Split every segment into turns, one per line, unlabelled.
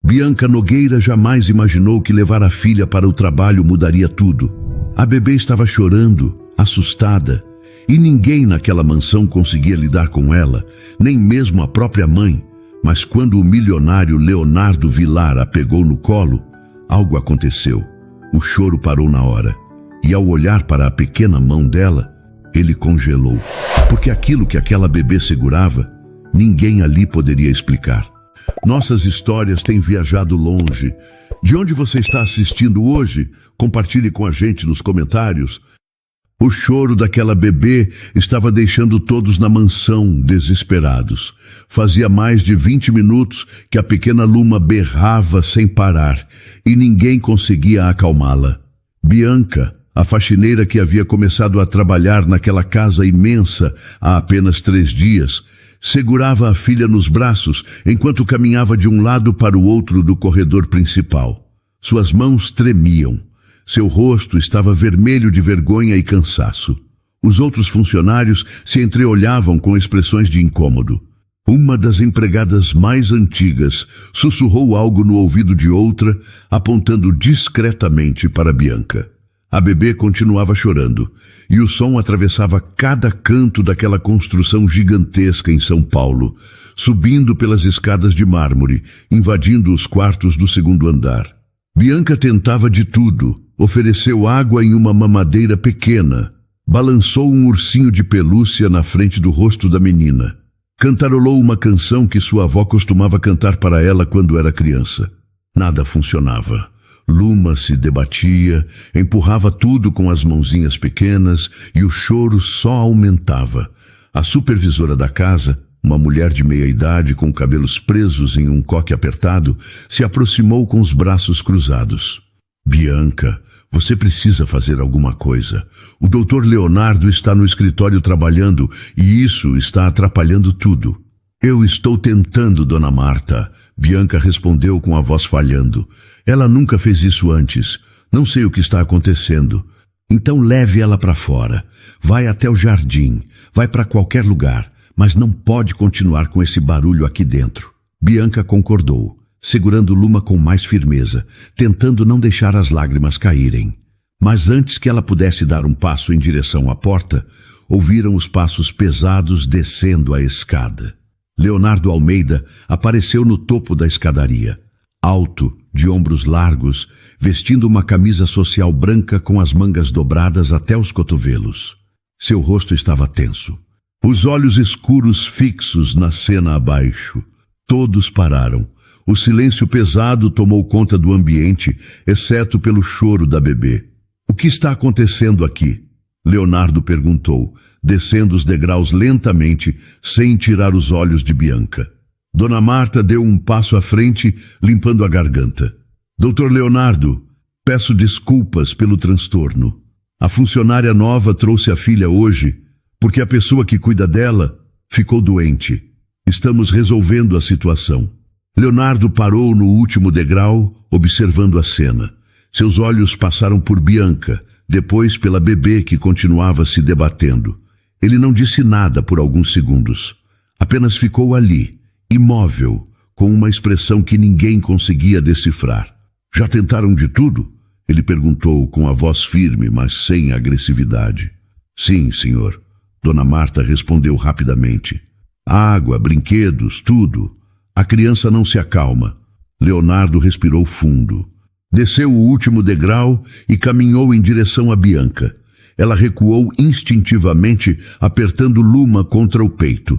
Bianca Nogueira jamais imaginou que levar a filha para o trabalho mudaria tudo. A bebê estava chorando, assustada, e ninguém naquela mansão conseguia lidar com ela, nem mesmo a própria mãe. Mas quando o milionário Leonardo Vilar a pegou no colo, algo aconteceu. O choro parou na hora, e ao olhar para a pequena mão dela, ele congelou, porque aquilo que aquela bebê segurava, ninguém ali poderia explicar. Nossas histórias têm viajado longe. De onde você está assistindo hoje? Compartilhe com a gente nos comentários. O choro daquela bebê estava deixando todos na mansão desesperados. Fazia mais de 20 minutos que a pequena Luma berrava sem parar e ninguém conseguia acalmá-la. Bianca, a faxineira que havia começado a trabalhar naquela casa imensa há apenas 3 dias, segurava a filha nos braços enquanto caminhava de um lado para o outro do corredor principal. Suas mãos tremiam. Seu rosto estava vermelho de vergonha e cansaço. Os outros funcionários se entreolhavam com expressões de incômodo. Uma das empregadas mais antigas sussurrou algo no ouvido de outra, apontando discretamente para Bianca. A bebê continuava chorando, e o som atravessava cada canto daquela construção gigantesca em São Paulo, subindo pelas escadas de mármore, invadindo os quartos do 2º andar. Bianca tentava de tudo, ofereceu água em uma mamadeira pequena, balançou um ursinho de pelúcia na frente do rosto da menina, cantarolou uma canção que sua avó costumava cantar para ela quando era criança. Nada funcionava. Luma se debatia, empurrava tudo com as mãozinhas pequenas e o choro só aumentava. A supervisora da casa, uma mulher de meia-idade com cabelos presos em um coque apertado, se aproximou com os braços cruzados. Bianca, você precisa fazer alguma coisa. O Dr. Leonardo está no escritório trabalhando e isso está atrapalhando tudo. Eu estou tentando, Dona Marta, Bianca respondeu com a voz falhando. Ela nunca fez isso antes. Não sei o que está acontecendo. Então leve ela para fora. Vai até o jardim. Vai para qualquer lugar. Mas não pode continuar com esse barulho aqui dentro. Bianca concordou, segurando Luma com mais firmeza, tentando não deixar as lágrimas caírem. Mas antes que ela pudesse dar um passo em direção à porta, ouviram os passos pesados descendo a escada. Leonardo Almeida apareceu no topo da escadaria, alto, de ombros largos, vestindo uma camisa social branca com as mangas dobradas até os cotovelos. Seu rosto estava tenso. Os olhos escuros fixos na cena abaixo. Todos pararam. O silêncio pesado tomou conta do ambiente, exceto pelo choro da bebê. O que está acontecendo aqui? Leonardo perguntou, descendo os degraus lentamente, sem tirar os olhos de Bianca. Dona Marta deu um passo à frente, limpando a garganta. Doutor Leonardo, peço desculpas pelo transtorno. A funcionária nova trouxe a filha hoje, porque a pessoa que cuida dela ficou doente. Estamos resolvendo a situação. Leonardo parou no último degrau, observando a cena. Seus olhos passaram por Bianca, depois pela bebê que continuava se debatendo. Ele não disse nada por alguns segundos. Apenas ficou ali, imóvel, com uma expressão que ninguém conseguia decifrar. Já tentaram de tudo? Ele perguntou com a voz firme, mas sem agressividade. Sim, senhor. Dona Marta respondeu rapidamente. Água, brinquedos, tudo. A criança não se acalma. Leonardo respirou fundo. Desceu o último degrau e caminhou em direção a Bianca. Ela recuou instintivamente, apertando Luma contra o peito.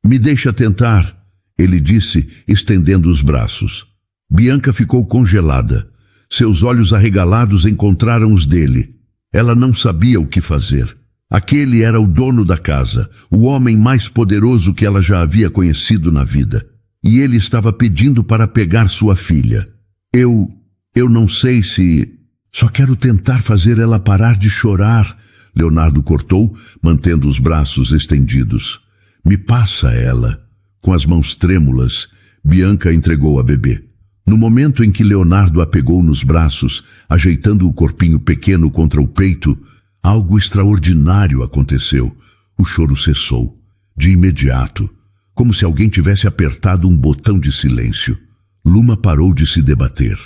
Me deixa tentar, ele disse, estendendo os braços. Bianca ficou congelada. Seus olhos arregalados encontraram os dele. Ela não sabia o que fazer. Aquele era o dono da casa, o homem mais poderoso que ela já havia conhecido na vida. E ele estava pedindo para pegar sua filha. Eu não sei se... Só quero tentar fazer ela parar de chorar, Leonardo cortou, mantendo os braços estendidos. Me passa ela. Com as mãos trêmulas, Bianca entregou a bebê. No momento em que Leonardo a pegou nos braços, ajeitando o corpinho pequeno contra o peito, algo extraordinário aconteceu. O choro cessou, de imediato, como se alguém tivesse apertado um botão de silêncio. Luma parou de se debater.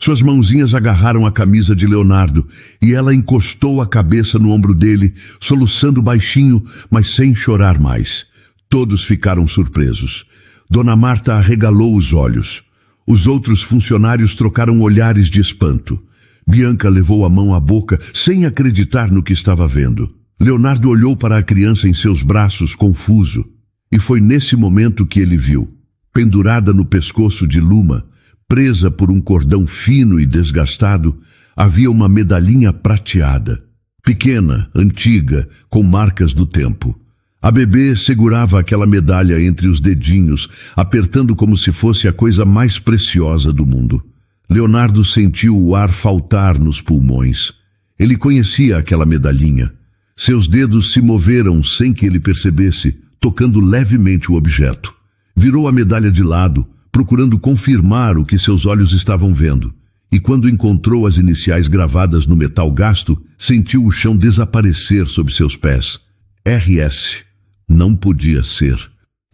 Suas mãozinhas agarraram a camisa de Leonardo e ela encostou a cabeça no ombro dele, soluçando baixinho, mas sem chorar mais. Todos ficaram surpresos. Dona Marta arregalou os olhos. Os outros funcionários trocaram olhares de espanto. Bianca levou a mão à boca, sem acreditar no que estava vendo. Leonardo olhou para a criança em seus braços, confuso. E foi nesse momento que ele viu, pendurada no pescoço de Luma, presa por um cordão fino e desgastado, havia uma medalhinha prateada. Pequena, antiga, com marcas do tempo. A bebê segurava aquela medalha entre os dedinhos, apertando como se fosse a coisa mais preciosa do mundo. Leonardo sentiu o ar faltar nos pulmões. Ele conhecia aquela medalhinha. Seus dedos se moveram sem que ele percebesse, tocando levemente o objeto. Virou a medalha de lado, procurando confirmar o que seus olhos estavam vendo. E quando encontrou as iniciais gravadas no metal gasto, sentiu o chão desaparecer sob seus pés. RS. Não podia ser.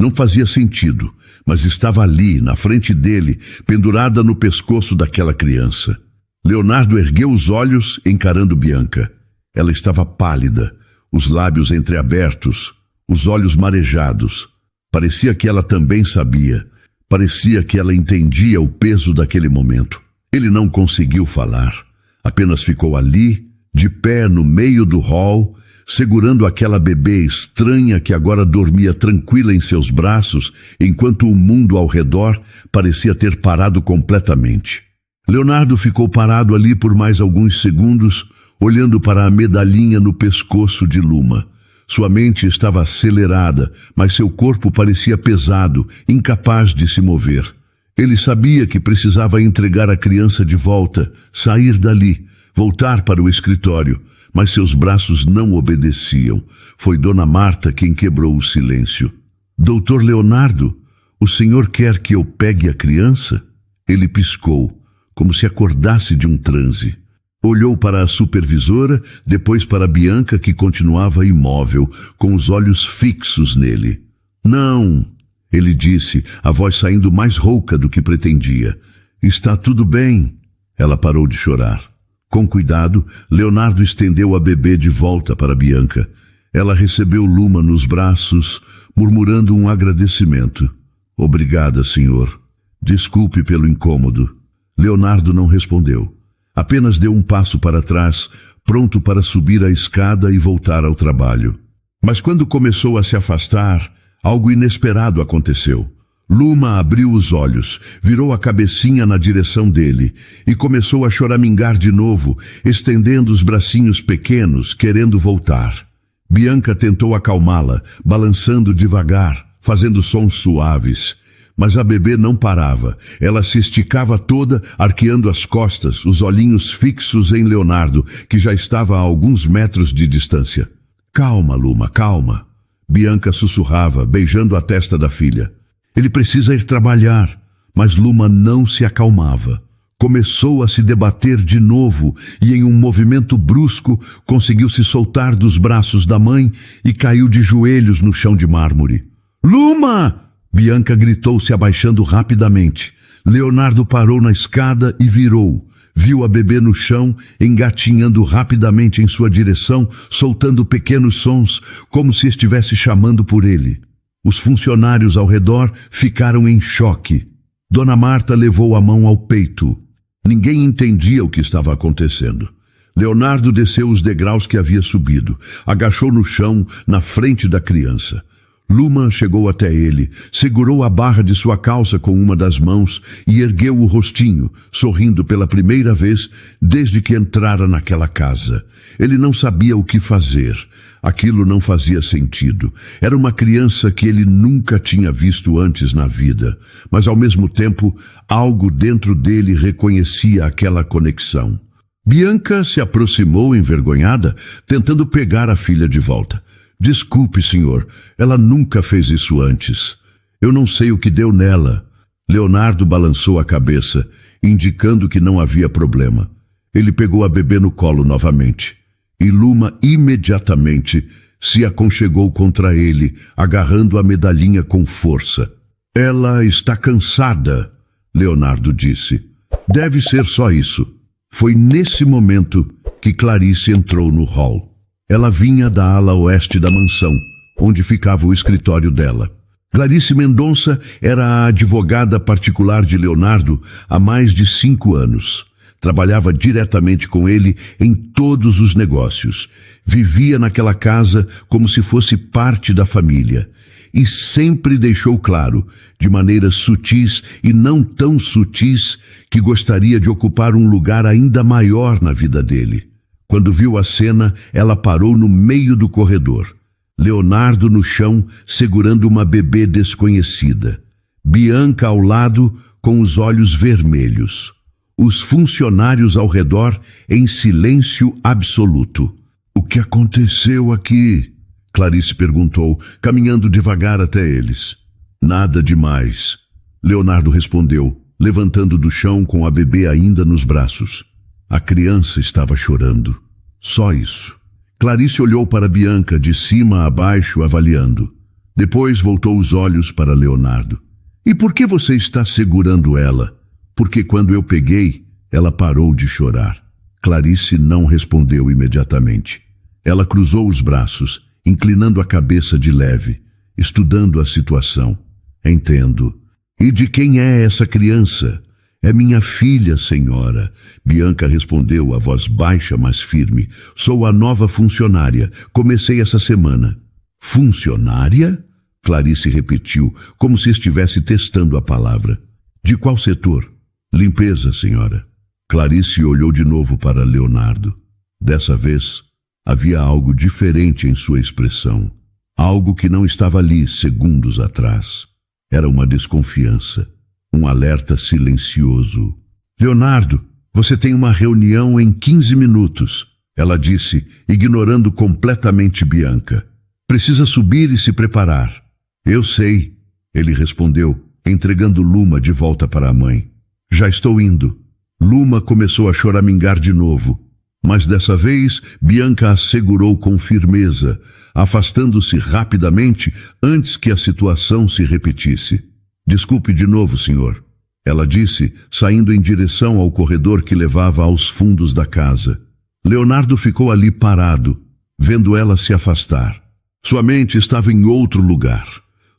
Não fazia sentido, mas estava ali, na frente dele, pendurada no pescoço daquela criança. Leonardo ergueu os olhos, encarando Bianca. Ela estava pálida, os lábios entreabertos, os olhos marejados. Parecia que ela também sabia. Parecia que ela entendia o peso daquele momento. Ele não conseguiu falar. Apenas ficou ali, de pé no meio do hall, segurando aquela bebê estranha que agora dormia tranquila em seus braços, enquanto o mundo ao redor parecia ter parado completamente. Leonardo ficou parado ali por mais alguns segundos, olhando para a medalhinha no pescoço de Luma. Sua mente estava acelerada, mas seu corpo parecia pesado, incapaz de se mover. Ele sabia que precisava entregar a criança de volta, sair dali, voltar para o escritório, mas seus braços não obedeciam. Foi Dona Marta quem quebrou o silêncio. Doutor Leonardo, o senhor quer que eu pegue a criança? Ele piscou, como se acordasse de um transe. Olhou para a supervisora, depois para Bianca, que continuava imóvel, com os olhos fixos nele. Não, ele disse, a voz saindo mais rouca do que pretendia. Está tudo bem. Ela parou de chorar. Com cuidado, Leonardo estendeu a bebê de volta para Bianca. Ela recebeu Luma nos braços, murmurando um agradecimento. Obrigada, senhor. Desculpe pelo incômodo. Leonardo não respondeu. Apenas deu um passo para trás, pronto para subir a escada e voltar ao trabalho. Mas quando começou a se afastar, algo inesperado aconteceu. Luma abriu os olhos, virou a cabecinha na direção dele e começou a choramingar de novo, estendendo os bracinhos pequenos, querendo voltar. Bianca tentou acalmá-la, balançando devagar, fazendo sons suaves. Mas a bebê não parava. Ela se esticava toda, arqueando as costas, os olhinhos fixos em Leonardo, que já estava a alguns metros de distância. Calma, Luma, calma. Bianca sussurrava, beijando a testa da filha. Ele precisa ir trabalhar. Mas Luma não se acalmava. Começou a se debater de novo e, em um movimento brusco, conseguiu se soltar dos braços da mãe e caiu de joelhos no chão de mármore. Luma! Bianca gritou, se abaixando rapidamente. Leonardo parou na escada e virou. Viu a bebê no chão, engatinhando rapidamente em sua direção, soltando pequenos sons, como se estivesse chamando por ele. Os funcionários ao redor ficaram em choque. Dona Marta levou a mão ao peito. Ninguém entendia o que estava acontecendo. Leonardo desceu os degraus que havia subido. Agachou no chão, na frente da criança. Luma chegou até ele, segurou a barra de sua calça com uma das mãos e ergueu o rostinho, sorrindo pela primeira vez desde que entrara naquela casa. Ele não sabia o que fazer. Aquilo não fazia sentido. Era uma criança que ele nunca tinha visto antes na vida, mas ao mesmo tempo, algo dentro dele reconhecia aquela conexão. Bianca se aproximou envergonhada, tentando pegar a filha de volta. Desculpe, senhor, ela nunca fez isso antes. Eu não sei o que deu nela. Leonardo balançou a cabeça, indicando que não havia problema. Ele pegou a bebê no colo novamente. E Luma imediatamente se aconchegou contra ele, agarrando a medalhinha com força. Ela está cansada. Leonardo disse. Deve ser só isso. Foi nesse momento que Clarice entrou no hall. Ela vinha da ala oeste da mansão, onde ficava o escritório dela. Clarice Mendonça era a advogada particular de Leonardo há mais de 5 anos. Trabalhava diretamente com ele em todos os negócios. Vivia naquela casa como se fosse parte da família. E sempre deixou claro, de maneiras sutis e não tão sutis, que gostaria de ocupar um lugar ainda maior na vida dele. Quando viu a cena, ela parou no meio do corredor. Leonardo no chão, segurando uma bebê desconhecida. Bianca ao lado, com os olhos vermelhos. Os funcionários ao redor em silêncio absoluto. O que aconteceu aqui? Clarice perguntou, caminhando devagar até eles. Nada demais. Leonardo respondeu, levantando do chão com a bebê ainda nos braços. A criança estava chorando. Só isso. Clarice olhou para Bianca de cima a baixo, avaliando. Depois voltou os olhos para Leonardo. E por que você está segurando ela? Porque quando eu peguei, ela parou de chorar. Clarice não respondeu imediatamente. Ela cruzou os braços, inclinando a cabeça de leve, estudando a situação. Entendo. E de quem é essa criança? É minha filha, senhora. Bianca respondeu, a voz baixa, mas firme. Sou a nova funcionária. Comecei essa semana. Funcionária? Clarice repetiu, como se estivesse testando a palavra. De qual setor? Limpeza, senhora. Clarice olhou de novo para Leonardo. Dessa vez, havia algo diferente em sua expressão. Algo que não estava ali segundos atrás. Era uma desconfiança. Um alerta silencioso. Leonardo, você tem uma reunião em 15 minutos, ela disse, ignorando completamente Bianca. Precisa subir e se preparar. Eu sei, ele respondeu, entregando Luma de volta para a mãe. Já estou indo. Luma começou a choramingar de novo, mas dessa vez Bianca a segurou com firmeza, afastando-se rapidamente antes que a situação se repetisse. Desculpe de novo, senhor, ela disse, saindo em direção ao corredor que levava aos fundos da casa. Leonardo ficou ali parado, vendo ela se afastar. Sua mente estava em outro lugar.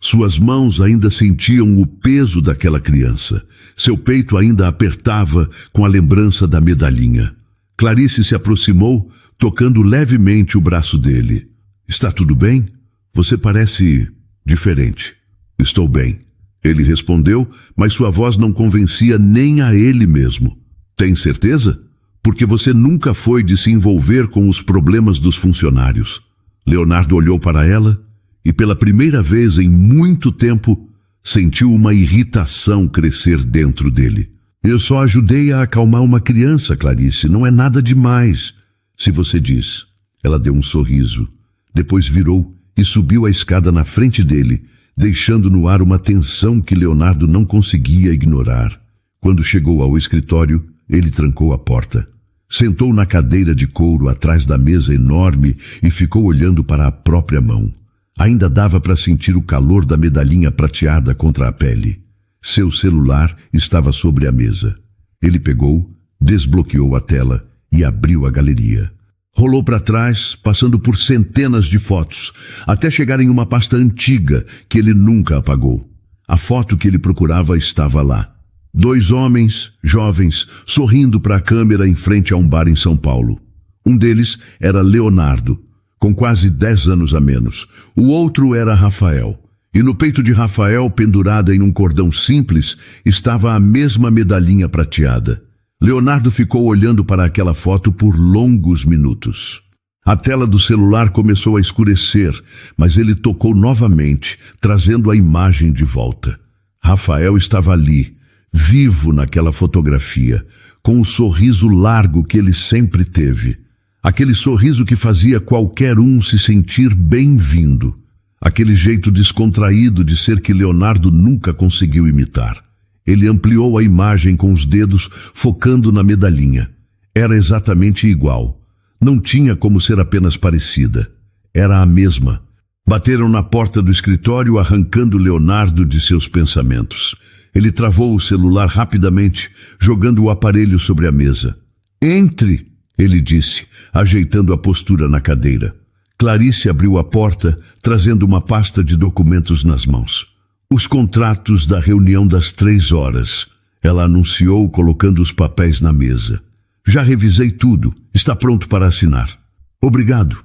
Suas mãos ainda sentiam o peso daquela criança. Seu peito ainda apertava com a lembrança da medalhinha. Clarice se aproximou, tocando levemente o braço dele. Está tudo bem? Você parece diferente. Estou bem. Ele respondeu, mas sua voz não convencia nem a ele mesmo. Tem certeza? Porque você nunca foi de se envolver com os problemas dos funcionários. Leonardo olhou para ela e, pela primeira vez em muito tempo, sentiu uma irritação crescer dentro dele. Eu só ajudei a acalmar uma criança, Clarice. Não é nada demais, se você diz. Ela deu um sorriso. Depois virou e subiu a escada na frente dele, deixando no ar uma tensão que Leonardo não conseguia ignorar. Quando chegou ao escritório, ele trancou a porta. Sentou na cadeira de couro atrás da mesa enorme e ficou olhando para a própria mão. Ainda dava para sentir o calor da medalhinha prateada contra a pele. Seu celular estava sobre a mesa. Ele pegou, desbloqueou a tela e abriu a galeria. Rolou para trás, passando por centenas de fotos, até chegar em uma pasta antiga que ele nunca apagou. A foto que ele procurava estava lá. 2 homens, jovens, sorrindo para a câmera em frente a um bar em São Paulo. Um deles era Leonardo, com quase 10 anos a menos. O outro era Rafael. E no peito de Rafael, pendurada em um cordão simples, estava a mesma medalhinha prateada. Leonardo ficou olhando para aquela foto por longos minutos. A tela do celular começou a escurecer, mas ele tocou novamente, trazendo a imagem de volta. Rafael estava ali, vivo naquela fotografia, com o sorriso largo que ele sempre teve. Aquele sorriso que fazia qualquer um se sentir bem-vindo. Aquele jeito descontraído de ser que Leonardo nunca conseguiu imitar. Ele ampliou a imagem com os dedos, focando na medalhinha. Era exatamente igual. Não tinha como ser apenas parecida. Era a mesma. Bateram na porta do escritório, arrancando Leonardo de seus pensamentos. Ele travou o celular rapidamente, jogando o aparelho sobre a mesa. Entre, ele disse, ajeitando a postura na cadeira. Clarice abriu a porta, trazendo uma pasta de documentos nas mãos. Os contratos da reunião das 3 horas. Ela anunciou, colocando os papéis na mesa. Já revisei tudo. Está pronto para assinar. Obrigado.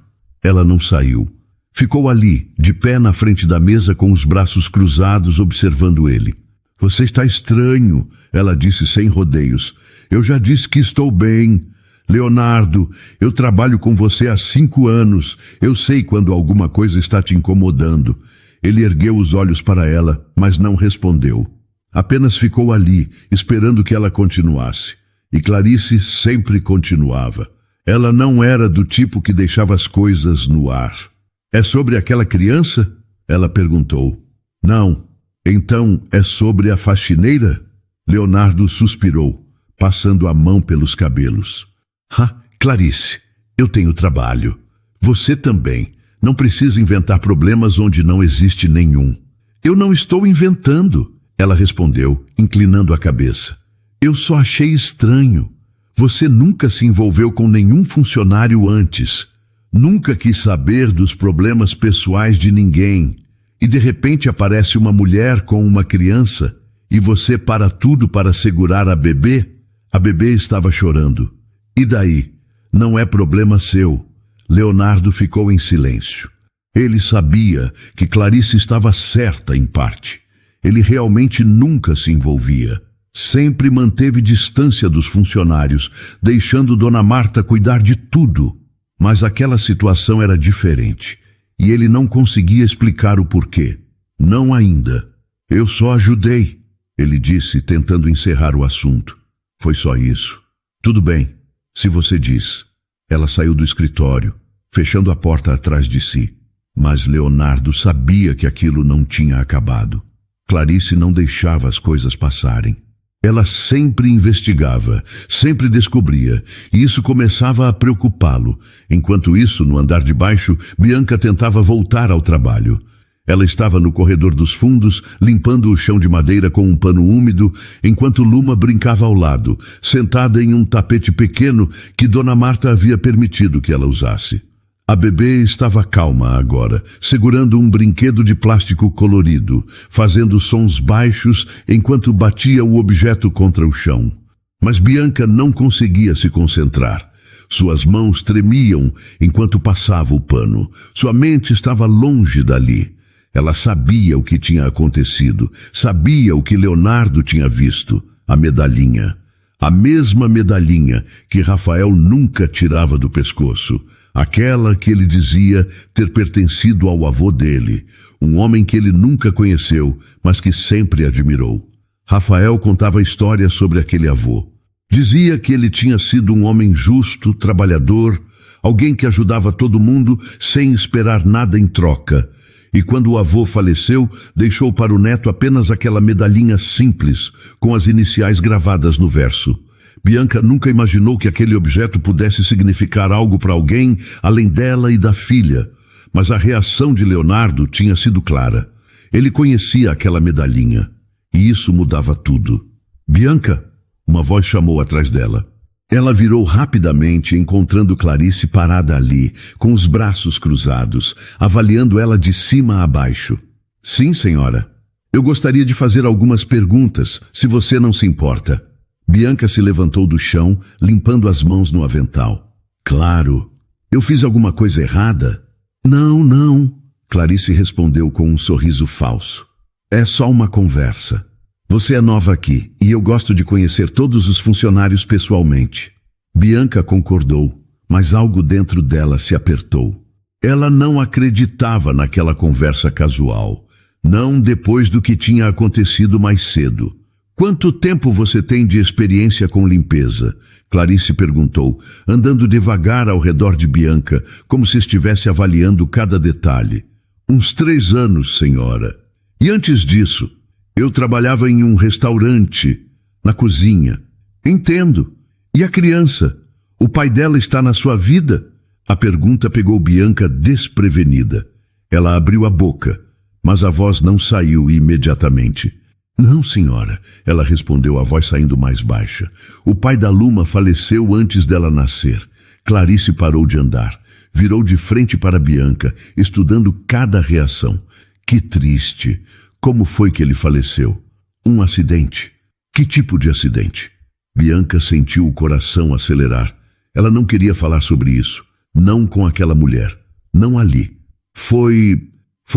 Ela não saiu. Ficou ali, de pé na frente da mesa, com os braços cruzados, observando ele. Você está estranho, ela disse sem rodeios. Eu já disse que estou bem. Leonardo, eu trabalho com você há 5 anos. Eu sei quando alguma coisa está te incomodando. Ele ergueu os olhos para ela, mas não respondeu. Apenas ficou ali, esperando que ela continuasse. E Clarice sempre continuava. Ela não era do tipo que deixava as coisas no ar. É sobre aquela criança? Ela perguntou. Não. Então é sobre a faxineira? Leonardo suspirou, passando a mão pelos cabelos. Clarice, eu tenho trabalho. Você também. Não precisa inventar problemas onde não existe nenhum. Eu não estou inventando, ela respondeu, inclinando a cabeça. Eu só achei estranho. Você nunca se envolveu com nenhum funcionário antes. Nunca quis saber dos problemas pessoais de ninguém. E de repente aparece uma mulher com uma criança e você para tudo para segurar a bebê? A bebê estava chorando. E daí? Não é problema seu. Leonardo ficou em silêncio. Ele sabia que Clarice estava certa em parte. Ele realmente nunca se envolvia. Sempre manteve distância dos funcionários, deixando Dona Marta cuidar de tudo. Mas aquela situação era diferente, e ele não conseguia explicar o porquê. Não ainda. Eu só ajudei, ele disse, tentando encerrar o assunto. Foi só isso. Tudo bem, se você diz. Ela saiu do escritório, fechando a porta atrás de si. Mas Leonardo sabia que aquilo não tinha acabado. Clarice não deixava as coisas passarem. Ela sempre investigava, sempre descobria, e isso começava a preocupá-lo. Enquanto isso, no andar de baixo, Bianca tentava voltar ao trabalho. Ela estava no corredor dos fundos, limpando o chão de madeira com um pano úmido, enquanto Luma brincava ao lado, sentada em um tapete pequeno que Dona Marta havia permitido que ela usasse. A bebê estava calma agora, segurando um brinquedo de plástico colorido, fazendo sons baixos enquanto batia o objeto contra o chão. Mas Bianca não conseguia se concentrar. Suas mãos tremiam enquanto passava o pano. Sua mente estava longe dali. Ela sabia o que tinha acontecido, sabia o que Leonardo tinha visto, a medalhinha. A mesma medalhinha que Rafael nunca tirava do pescoço. Aquela que ele dizia ter pertencido ao avô dele, um homem que ele nunca conheceu, mas que sempre admirou. Rafael contava histórias sobre aquele avô. Dizia que ele tinha sido um homem justo, trabalhador, alguém que ajudava todo mundo sem esperar nada em troca. E quando o avô faleceu, deixou para o neto apenas aquela medalhinha simples, com as iniciais gravadas no verso. Bianca nunca imaginou que aquele objeto pudesse significar algo para alguém além dela e da filha. Mas a reação de Leonardo tinha sido clara. Ele conhecia aquela medalhinha. E isso mudava tudo. Bianca! Uma voz chamou atrás dela. Ela virou rapidamente, encontrando Clarice parada ali, com os braços cruzados, avaliando ela de cima a baixo. Sim, senhora. Eu gostaria de fazer algumas perguntas, se você não se importa. Bianca se levantou do chão, limpando as mãos no avental. Claro. Eu fiz alguma coisa errada? Não, não. Clarice respondeu com um sorriso falso. É só uma conversa. Você é nova aqui, e eu gosto de conhecer todos os funcionários pessoalmente. Bianca concordou, mas algo dentro dela se apertou. Ela não acreditava naquela conversa casual. Não depois do que tinha acontecido mais cedo. Quanto tempo você tem de experiência com limpeza? Clarice perguntou, andando devagar ao redor de Bianca, como se estivesse avaliando cada detalhe. Uns 3 anos, senhora. E antes disso, eu trabalhava em um restaurante, na cozinha. Entendo. E a criança? O pai dela está na sua vida? A pergunta pegou Bianca desprevenida. Ela abriu a boca, mas a voz não saiu imediatamente. Não, senhora, ela respondeu, a voz saindo mais baixa. O pai da Luma faleceu antes dela nascer. Clarice parou de andar. Virou de frente para Bianca, estudando cada reação. Que triste. Como foi que ele faleceu? Um acidente. Que tipo de acidente? Bianca sentiu o coração acelerar. Ela não queria falar sobre isso. Não com aquela mulher. Não ali. Foi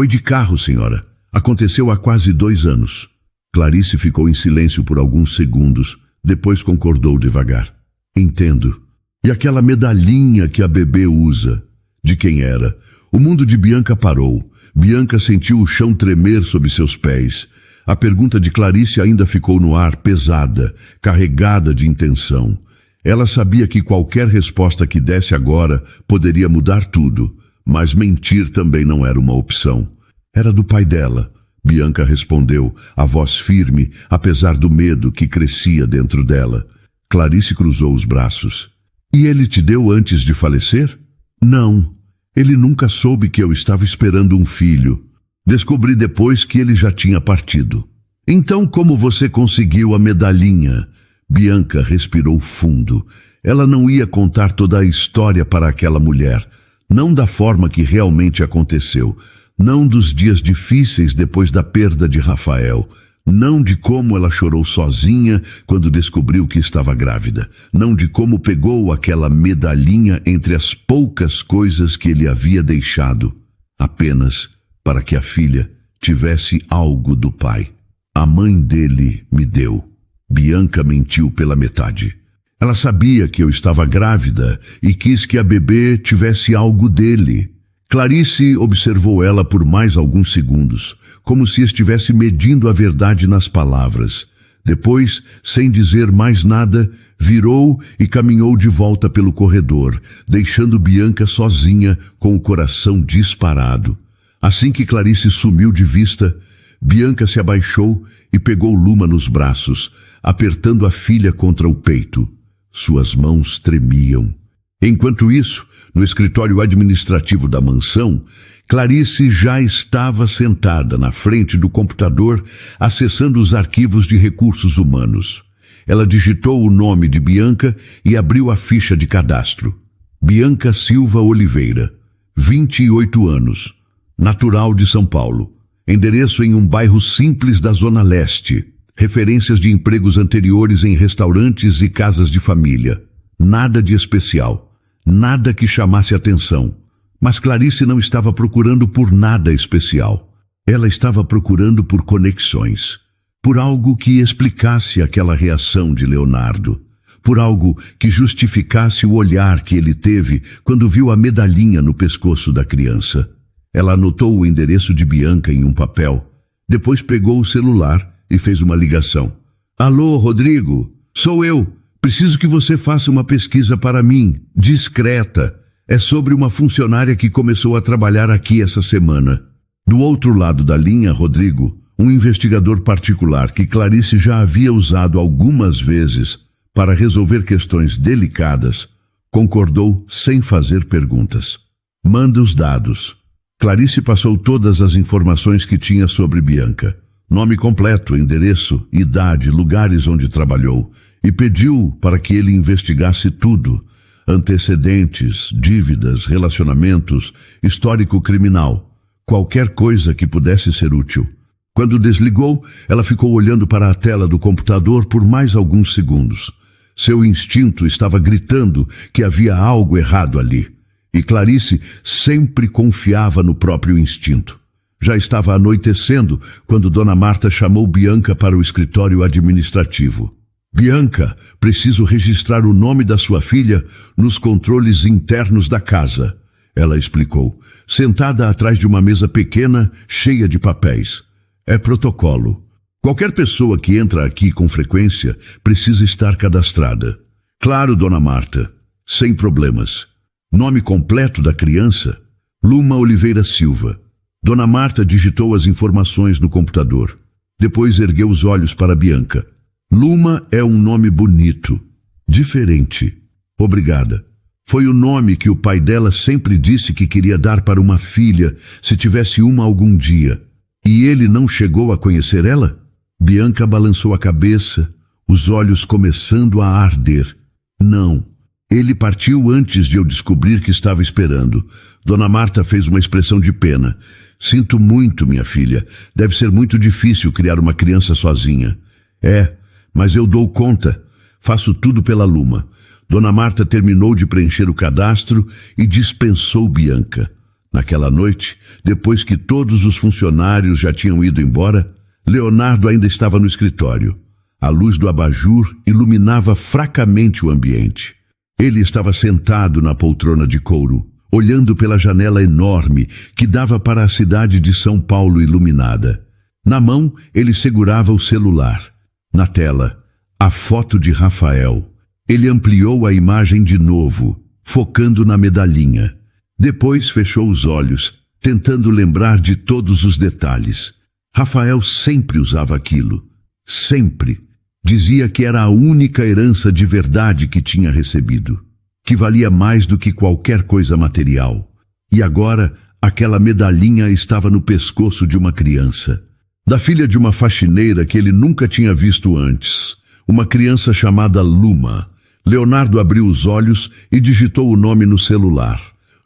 de carro, senhora. Aconteceu há quase 2 anos. Clarice ficou em silêncio por alguns segundos. Depois concordou devagar. Entendo. E aquela medalhinha que a bebê usa? De quem era? O mundo de Bianca parou. Bianca sentiu o chão tremer sob seus pés. A pergunta de Clarice ainda ficou no ar, pesada, carregada de intenção. Ela sabia que qualquer resposta que desse agora poderia mudar tudo, mas mentir também não era uma opção. Era do pai dela. Bianca respondeu, a voz firme, apesar do medo que crescia dentro dela. Clarice cruzou os braços. E ele te deu antes de falecer? Não. Ele nunca soube que eu estava esperando um filho. Descobri depois que ele já tinha partido. Então como você conseguiu a medalhinha? Bianca respirou fundo. Ela não ia contar toda a história para aquela mulher. Não da forma que realmente aconteceu. Não dos dias difíceis depois da perda de Rafael. Não de como ela chorou sozinha quando descobriu que estava grávida. Não de como pegou aquela medalhinha entre as poucas coisas que ele havia deixado. Apenas para que a filha tivesse algo do pai. A mãe dele me deu. Bianca mentiu pela metade. Ela sabia que eu estava grávida e quis que a bebê tivesse algo dele. Clarice observou ela por mais alguns segundos, como se estivesse medindo a verdade nas palavras. Depois, sem dizer mais nada, virou e caminhou de volta pelo corredor, deixando Bianca sozinha com o coração disparado. Assim que Clarice sumiu de vista, Bianca se abaixou e pegou Luma nos braços, apertando a filha contra o peito. Suas mãos tremiam. Enquanto isso, no escritório administrativo da mansão, Clarice já estava sentada na frente do computador, acessando os arquivos de recursos humanos. Ela digitou o nome de Bianca e abriu a ficha de cadastro. Bianca Silva Oliveira, 28 anos, natural de São Paulo. Endereço em um bairro simples da Zona Leste. Referências de empregos anteriores em restaurantes e casas de família. Nada de especial. Nada que chamasse atenção. Mas Clarice não estava procurando por nada especial. Ela estava procurando por conexões. Por algo que explicasse aquela reação de Leonardo. Por algo que justificasse o olhar que ele teve quando viu a medalhinha no pescoço da criança. Ela anotou o endereço de Bianca em um papel. Depois pegou o celular e fez uma ligação. Alô, Rodrigo? Sou eu. Preciso que você faça uma pesquisa para mim, discreta. É sobre uma funcionária que começou a trabalhar aqui essa semana. Do outro lado da linha, Rodrigo, um investigador particular que Clarice já havia usado algumas vezes para resolver questões delicadas, concordou sem fazer perguntas. Manda os dados. Clarice passou todas as informações que tinha sobre Bianca. Nome completo, endereço, idade, lugares onde trabalhou, e pediu para que ele investigasse tudo. Antecedentes, dívidas, relacionamentos, histórico criminal, qualquer coisa que pudesse ser útil. Quando desligou, ela ficou olhando para a tela do computador por mais alguns segundos. Seu instinto estava gritando que havia algo errado ali. E Clarice sempre confiava no próprio instinto. Já estava anoitecendo quando Dona Marta chamou Bianca para o escritório administrativo. Bianca, preciso registrar o nome da sua filha nos controles internos da casa, ela explicou, sentada atrás de uma mesa pequena, cheia de papéis. É protocolo. Qualquer pessoa que entra aqui com frequência precisa estar cadastrada. Claro, Dona Marta, sem problemas. Nome completo da criança? Luma Oliveira Silva. Dona Marta digitou as informações no computador. Depois ergueu os olhos para Bianca. Luma é um nome bonito, diferente. Obrigada. Foi o nome que o pai dela sempre disse que queria dar para uma filha, se tivesse uma algum dia. E ele não chegou a conhecer ela? Bianca balançou a cabeça, os olhos começando a arder. Não. Ele partiu antes de eu descobrir que estava esperando. Dona Marta fez uma expressão de pena. Sinto muito, minha filha. Deve ser muito difícil criar uma criança sozinha. É, mas eu dou conta. Faço tudo pela Luma. Dona Marta terminou de preencher o cadastro e dispensou Bianca. Naquela noite, depois que todos os funcionários já tinham ido embora, Leonardo ainda estava no escritório. A luz do abajur iluminava fracamente o ambiente. Ele estava sentado na poltrona de couro, olhando pela janela enorme que dava para a cidade de São Paulo iluminada. Na mão, ele segurava o celular. Na tela, a foto de Rafael. Ele ampliou a imagem de novo, focando na medalhinha. Depois fechou os olhos, tentando lembrar de todos os detalhes. Rafael sempre usava aquilo. Sempre. Dizia que era a única herança de verdade que tinha recebido, que valia mais do que qualquer coisa material. E agora, aquela medalhinha estava no pescoço de uma criança. Da filha de uma faxineira que ele nunca tinha visto antes. Uma criança chamada Luma. Leonardo abriu os olhos e digitou o nome no celular.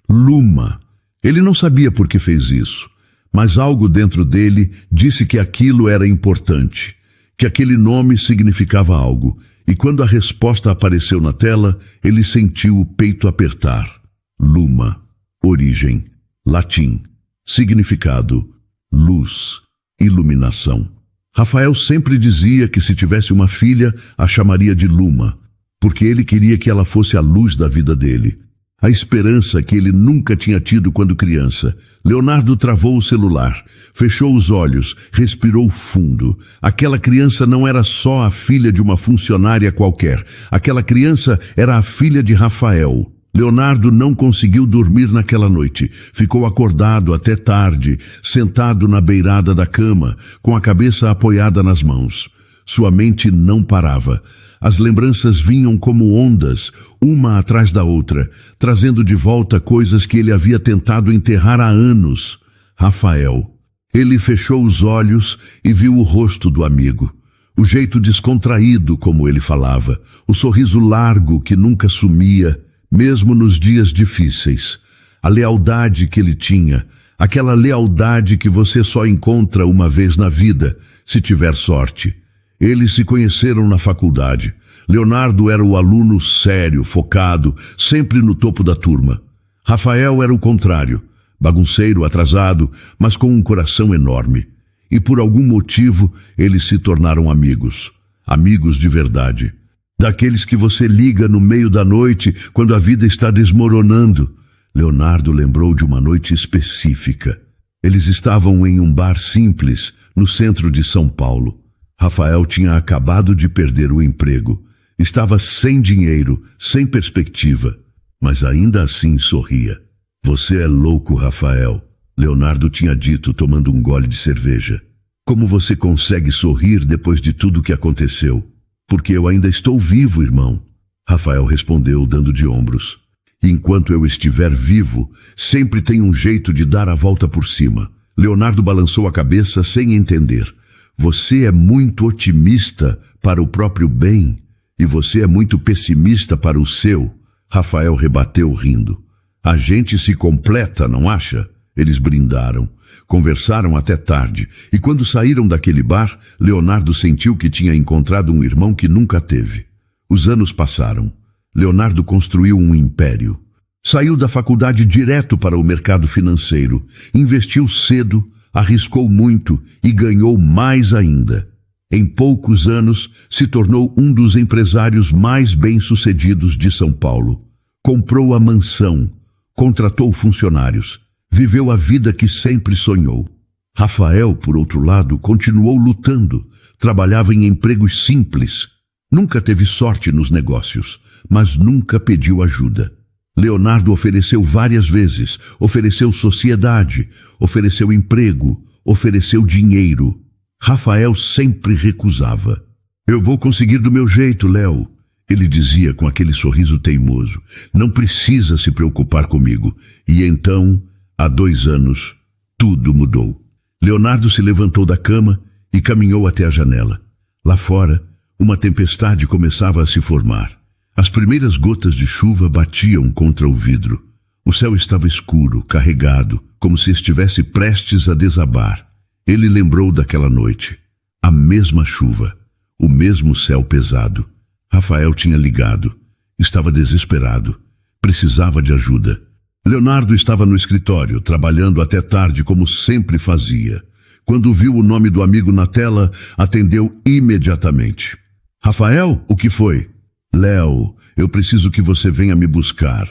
Luma. Ele não sabia por que fez isso, mas algo dentro dele disse que aquilo era importante, que aquele nome significava algo, e quando a resposta apareceu na tela, ele sentiu o peito apertar. Luma. Origem. Latim. Significado. Luz. Iluminação. Rafael sempre dizia que se tivesse uma filha, a chamaria de Luma, porque ele queria que ela fosse a luz da vida dele. A esperança que ele nunca tinha tido quando criança. Leonardo travou o celular, fechou os olhos, respirou fundo. Aquela criança não era só a filha de uma funcionária qualquer. Aquela criança era a filha de Rafael. Leonardo não conseguiu dormir naquela noite. Ficou acordado até tarde, sentado na beirada da cama, com a cabeça apoiada nas mãos. Sua mente não parava. As lembranças vinham como ondas, uma atrás da outra, trazendo de volta coisas que ele havia tentado enterrar há anos. Rafael. Ele fechou os olhos e viu o rosto do amigo. O jeito descontraído como ele falava, o sorriso largo que nunca sumia, mesmo nos dias difíceis. A lealdade que ele tinha, aquela lealdade que você só encontra uma vez na vida, se tiver sorte. Eles se conheceram na faculdade. Leonardo era o aluno sério, focado, sempre no topo da turma. Rafael era o contrário, bagunceiro, atrasado, mas com um coração enorme. E por algum motivo, eles se tornaram amigos. Amigos de verdade. Daqueles que você liga no meio da noite, quando a vida está desmoronando. Leonardo lembrou de uma noite específica. Eles estavam em um bar simples, no centro de São Paulo. Rafael tinha acabado de perder o emprego. Estava sem dinheiro, sem perspectiva, mas ainda assim sorria. Você é louco, Rafael, Leonardo tinha dito tomando um gole de cerveja. Como você consegue sorrir depois de tudo o que aconteceu? Porque eu ainda estou vivo, irmão. Rafael respondeu dando de ombros. Enquanto eu estiver vivo, sempre tem um jeito de dar a volta por cima. Leonardo balançou a cabeça sem entender. Você é muito otimista para o próprio bem e você é muito pessimista para o seu. Rafael rebateu rindo. A gente se completa, não acha? Eles brindaram, conversaram até tarde e quando saíram daquele bar, Leonardo sentiu que tinha encontrado um irmão que nunca teve. Os anos passaram. Leonardo construiu um império. Saiu da faculdade direto para o mercado financeiro, investiu cedo, arriscou muito e ganhou mais ainda. Em poucos anos, se tornou um dos empresários mais bem-sucedidos de São Paulo. Comprou a mansão, contratou funcionários, viveu a vida que sempre sonhou. Rafael, por outro lado, continuou lutando, trabalhava em empregos simples. Nunca teve sorte nos negócios, mas nunca pediu ajuda. Leonardo ofereceu várias vezes, ofereceu sociedade, ofereceu emprego, ofereceu dinheiro. Rafael sempre recusava. Eu vou conseguir do meu jeito, Léo, ele dizia com aquele sorriso teimoso. Não precisa se preocupar comigo. E então, há 2 anos, tudo mudou. Leonardo se levantou da cama e caminhou até a janela. Lá fora, uma tempestade começava a se formar. As primeiras gotas de chuva batiam contra o vidro. O céu estava escuro, carregado, como se estivesse prestes a desabar. Ele lembrou daquela noite. A mesma chuva, o mesmo céu pesado. Rafael tinha ligado. Estava desesperado. Precisava de ajuda. Leonardo estava no escritório, trabalhando até tarde como sempre fazia. Quando viu o nome do amigo na tela, atendeu imediatamente. Rafael, o que foi? Léo, eu preciso que você venha me buscar.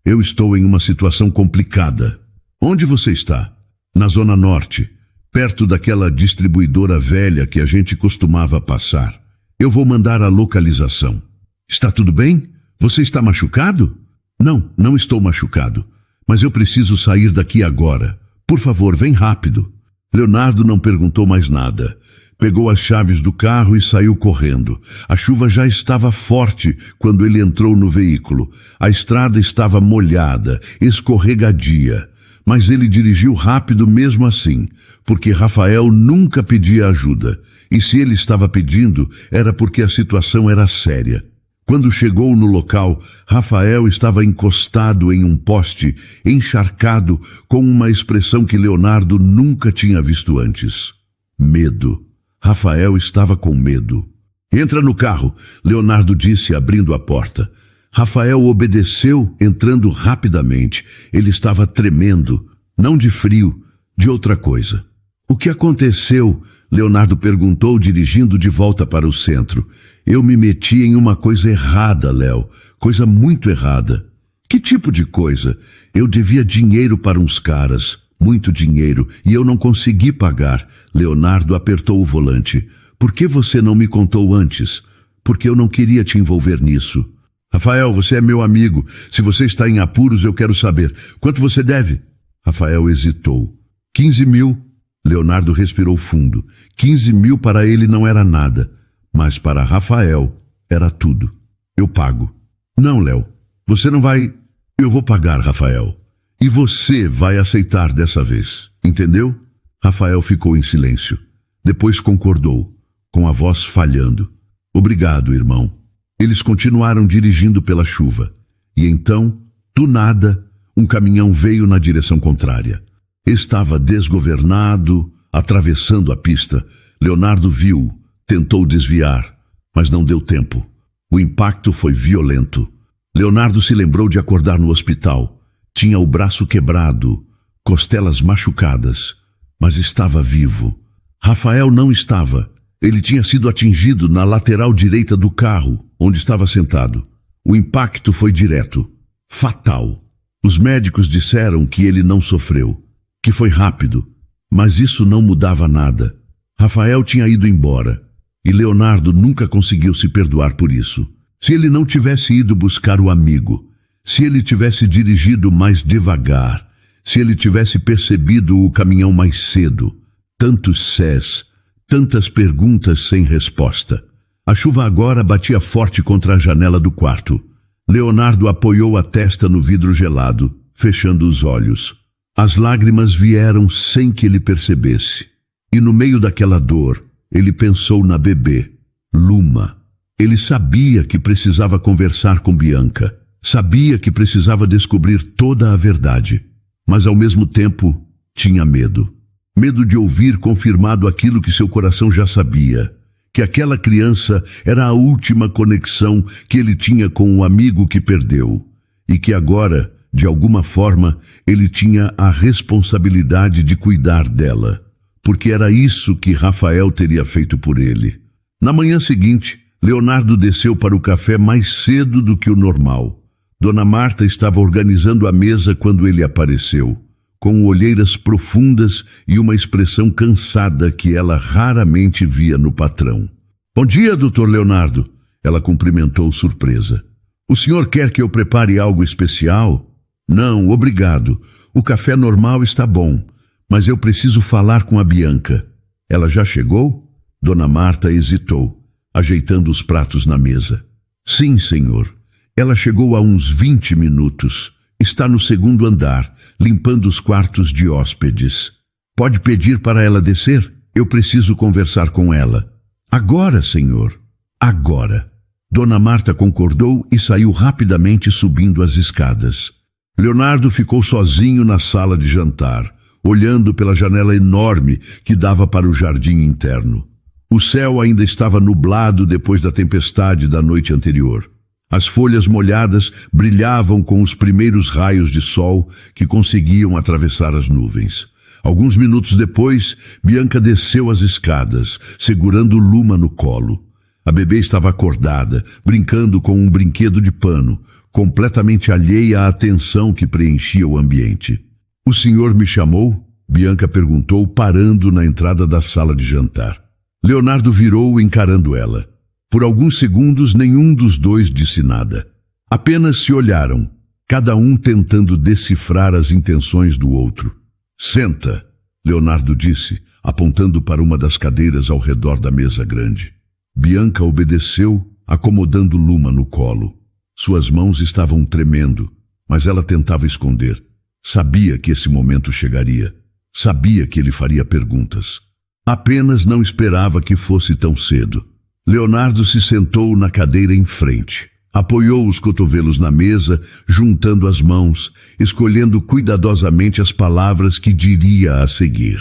Eu estou em uma situação complicada. Onde você está? Na Zona Norte, perto daquela distribuidora velha que a gente costumava passar. Eu vou mandar a localização. Está tudo bem? Você está machucado? Não, não estou machucado. Mas eu preciso sair daqui agora. Por favor, vem rápido. Leonardo não perguntou mais nada. Pegou as chaves do carro e saiu correndo. A chuva já estava forte quando ele entrou no veículo. A estrada estava molhada, escorregadia. Mas ele dirigiu rápido mesmo assim, porque Rafael nunca pedia ajuda. E se ele estava pedindo, era porque a situação era séria. Quando chegou no local, Rafael estava encostado em um poste, encharcado, com uma expressão que Leonardo nunca tinha visto antes. Medo. Rafael estava com medo. Entra no carro, Leonardo disse, abrindo a porta. Rafael obedeceu, entrando rapidamente. Ele estava tremendo, não de frio, de outra coisa. O que aconteceu? Leonardo perguntou, dirigindo de volta para o centro. Eu me meti em uma coisa errada, Léo. Coisa muito errada. Que tipo de coisa? Eu devia dinheiro para uns caras. Muito dinheiro. E eu não consegui pagar. Leonardo apertou o volante. Por que você não me contou antes? Porque eu não queria te envolver nisso. Rafael, você é meu amigo. Se você está em apuros, eu quero saber. Quanto você deve? Rafael hesitou. 15 mil. Leonardo respirou fundo. 15 mil para ele não era nada. Mas para Rafael, era tudo. Eu pago. Não, Léo. Você não vai... Eu vou pagar, Rafael. E você vai aceitar dessa vez. Entendeu? Rafael ficou em silêncio. Depois concordou, com a voz falhando. Obrigado, irmão. Eles continuaram dirigindo pela chuva. E então, do nada, um caminhão veio na direção contrária. Estava desgovernado, atravessando a pista. Leonardo viu, tentou desviar, mas não deu tempo. O impacto foi violento. Leonardo se lembrou de acordar no hospital. Tinha o braço quebrado, costelas machucadas, mas estava vivo. Rafael não estava. Ele tinha sido atingido na lateral direita do carro, onde estava sentado. O impacto foi direto, fatal. Os médicos disseram que ele não sofreu, que foi rápido, mas isso não mudava nada. Rafael tinha ido embora, e Leonardo nunca conseguiu se perdoar por isso. Se ele não tivesse ido buscar o amigo, se ele tivesse dirigido mais devagar, se ele tivesse percebido o caminhão mais cedo, tantos sés, tantas perguntas sem resposta. A chuva agora batia forte contra a janela do quarto. Leonardo apoiou a testa no vidro gelado, fechando os olhos. As lágrimas vieram sem que ele percebesse. E no meio daquela dor, ele pensou na bebê, Luma. Ele sabia que precisava conversar com Bianca. Sabia que precisava descobrir toda a verdade. Mas ao mesmo tempo, tinha medo. Medo de ouvir confirmado aquilo que seu coração já sabia. Que aquela criança era a última conexão que ele tinha com o amigo que perdeu. E que agora, de alguma forma, ele tinha a responsabilidade de cuidar dela. Porque era isso que Rafael teria feito por ele. Na manhã seguinte, Leonardo desceu para o café mais cedo do que o normal. Dona Marta estava organizando a mesa quando ele apareceu, com olheiras profundas e uma expressão cansada que ela raramente via no patrão. Bom dia, Dr. Leonardo. Ela cumprimentou surpresa. O senhor quer que eu prepare algo especial? Não, obrigado. O café normal está bom, mas eu preciso falar com a Bianca. Ela já chegou? Dona Marta hesitou, ajeitando os pratos na mesa. Sim, senhor. Ela chegou há uns 20 minutos. Está no segundo andar, limpando os quartos de hóspedes. Pode pedir para ela descer? Eu preciso conversar com ela. Agora, senhor. Agora. Dona Marta concordou e saiu rapidamente subindo as escadas. Leonardo ficou sozinho na sala de jantar, olhando pela janela enorme que dava para o jardim interno. O céu ainda estava nublado depois da tempestade da noite anterior. As folhas molhadas brilhavam com os primeiros raios de sol que conseguiam atravessar as nuvens. Alguns minutos depois, Bianca desceu as escadas, segurando Luma no colo. A bebê estava acordada, brincando com um brinquedo de pano, completamente alheia à atenção que preenchia o ambiente. "O senhor me chamou?" Bianca perguntou, parando na entrada da sala de jantar. Leonardo virou encarando ela. Por alguns segundos, nenhum dos dois disse nada. Apenas se olharam, cada um tentando decifrar as intenções do outro. "Senta", Leonardo disse, apontando para uma das cadeiras ao redor da mesa grande. Bianca obedeceu, acomodando Luma no colo. Suas mãos estavam tremendo, mas ela tentava esconder. Sabia que esse momento chegaria. Sabia que ele faria perguntas. Apenas não esperava que fosse tão cedo. Leonardo se sentou na cadeira em frente. Apoiou os cotovelos na mesa, juntando as mãos, escolhendo cuidadosamente as palavras que diria a seguir.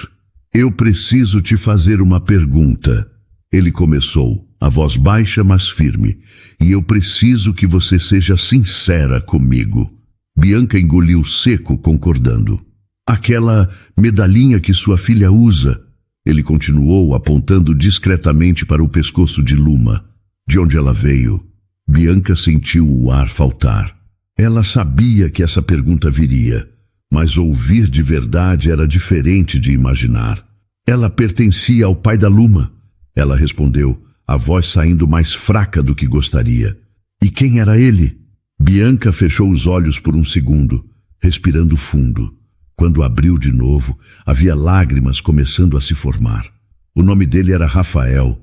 "Eu preciso te fazer uma pergunta." Ele começou, a voz baixa mas firme. "E eu preciso que você seja sincera comigo." Bianca engoliu seco, concordando. "Aquela medalhinha que sua filha usa." Ele continuou, apontando discretamente para o pescoço de Luma. "De onde ela veio?" Bianca sentiu o ar faltar. Ela sabia que essa pergunta viria, mas ouvir de verdade era diferente de imaginar. "Ela pertencia ao pai da Luma." Ela respondeu, a voz saindo mais fraca do que gostaria. "E quem era ele?" Bianca fechou os olhos por um segundo, respirando fundo. Quando abriu de novo, havia lágrimas começando a se formar. O nome dele era Rafael